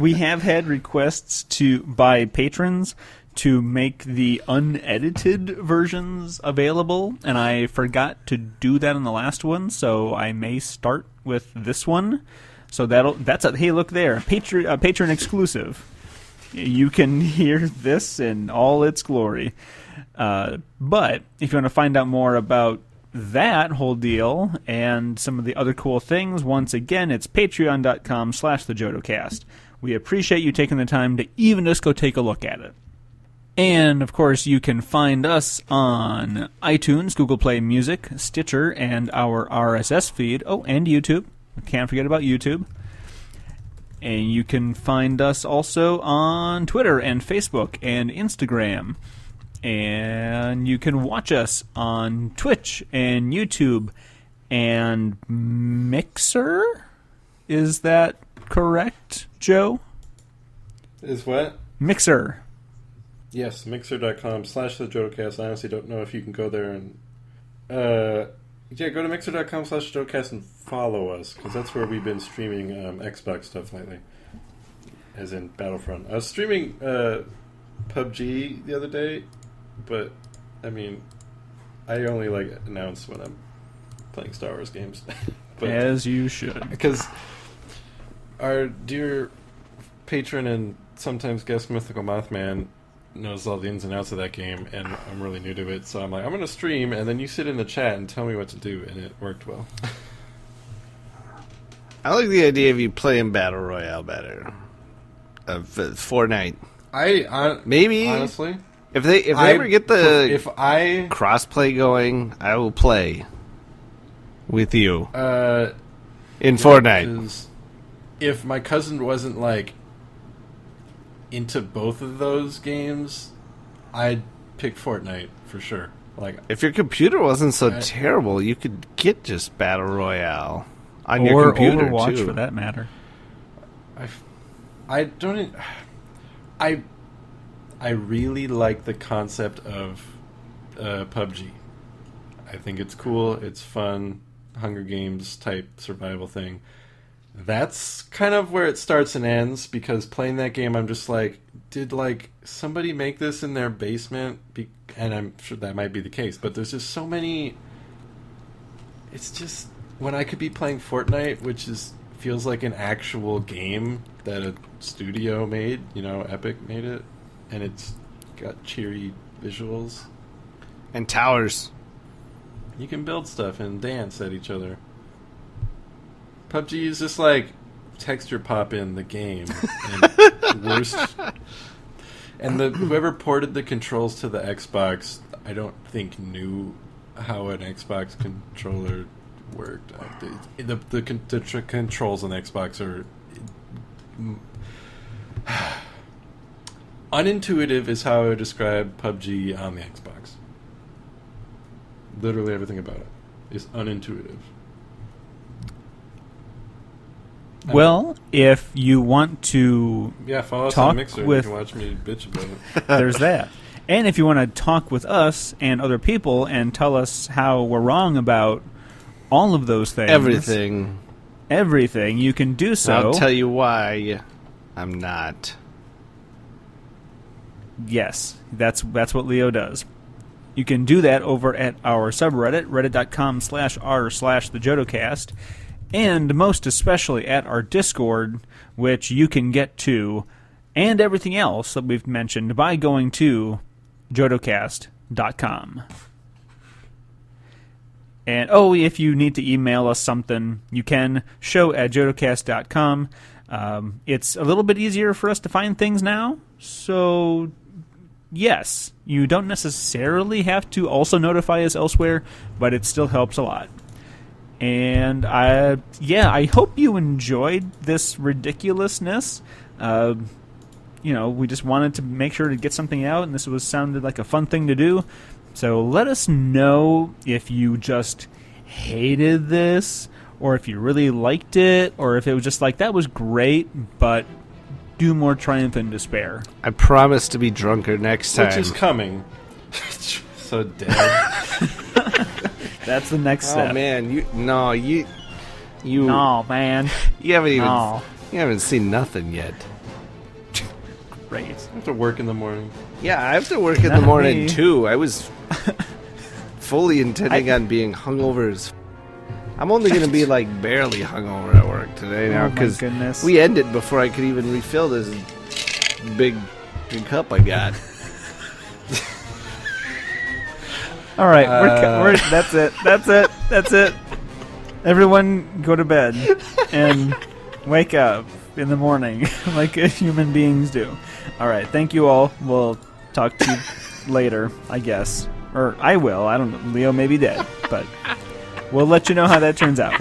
we have had requests by patrons to make the unedited versions available, and I forgot to do that in the last one, so I may start with this one. So hey, look there, patron exclusive. You can hear this in all its glory. But if you want to find out more about that whole deal and some of the other cool things, once again, it's patreon.com/thejodocast. We appreciate you taking the time to even just go take a look at it. And, of course, you can find us on iTunes, Google Play Music, Stitcher, and our RSS feed. Oh, and YouTube. Can't forget about YouTube. And you can find us also on Twitter and Facebook and Instagram. And you can watch us on Twitch and YouTube and Mixer. Is that correct, Joe? Is what? Mixer. Yes, mixer.com/thejodocast. I honestly don't know if you can go there and... yeah, go to mixer.com/thejodocast and follow us, because that's where we've been streaming Xbox stuff lately. As in Battlefront. I was streaming PUBG the other day, but, I mean, I only, announce when I'm playing Star Wars games. But, as you should. because our dear patron and sometimes guest Mythical Mothman knows all the ins and outs of that game, and I'm really new to it, so I'm like, I'm going to stream, and then you sit in the chat and tell me what to do, and it worked well. I like the idea of you playing Battle Royale better. Fortnite. Maybe honestly, if they ever get the if I crossplay going, I will play with you in yeah, Fortnite. 'cause if my cousin wasn't into both of those games, I'd pick Fortnite for sure. If your computer wasn't so terrible, you could get just Battle Royale on your computer Overwatch, too. for that matter. I don't. I really like the concept of PUBG. I think it's cool. It's fun. Hunger Games type survival thing. That's kind of where it starts and ends, because playing that game, I'm just like, did somebody make this in their basement? And I'm sure that might be the case, but there's just so many. It's just when I could be playing Fortnite, which feels like an actual game that a studio made, Epic made it, and it's got cheery visuals. And towers. You can build stuff and dance at each other. PUBG is just texture pop in the game. And worst. And whoever ported the controls to the Xbox, I don't think knew how an Xbox controller worked. The controls on the Xbox are Unintuitive is how I would describe PUBG on the Xbox. Literally everything about it is unintuitive. Well, if you want to follow us talk on Mixer. with, you can watch me bitch about it. There's that. And if you want to talk with us and other people and tell us how we're wrong about all of those things, everything, you can do so. I'll tell you why I'm not. Yes, that's what Leo does. You can do that over at our subreddit, reddit.com/r/thejodocast, and most especially at our Discord, which you can get to, and everything else that we've mentioned by going to jodocast.com. And, if you need to email us something, you can, show@jodocast.com. It's a little bit easier for us to find things now, so yes, you don't necessarily have to also notify us elsewhere, but it still helps a lot. And I hope you enjoyed this ridiculousness. We just wanted to make sure to get something out, and this sounded like a fun thing to do. So let us know if you just hated this, or if you really liked it, or if it was just like, that was great, but do more Triumph and Despair. I promise to be drunker next time. Which is coming. So dead. That's the next step. Oh man, you. No, man. You haven't seen nothing yet. Great. I have to work in the morning. Yeah, I have to work in the morning too. I was fully intending on being hungover. I'm only going to be like barely hungover at work today now because we ended before I could even refill this big cup I got. All right, that's it. Everyone go to bed and wake up in the morning like human beings do. All right, thank you all. We'll talk to you later, I guess. Or I will. I don't know. Leo may be dead, but we'll let you know how that turns out.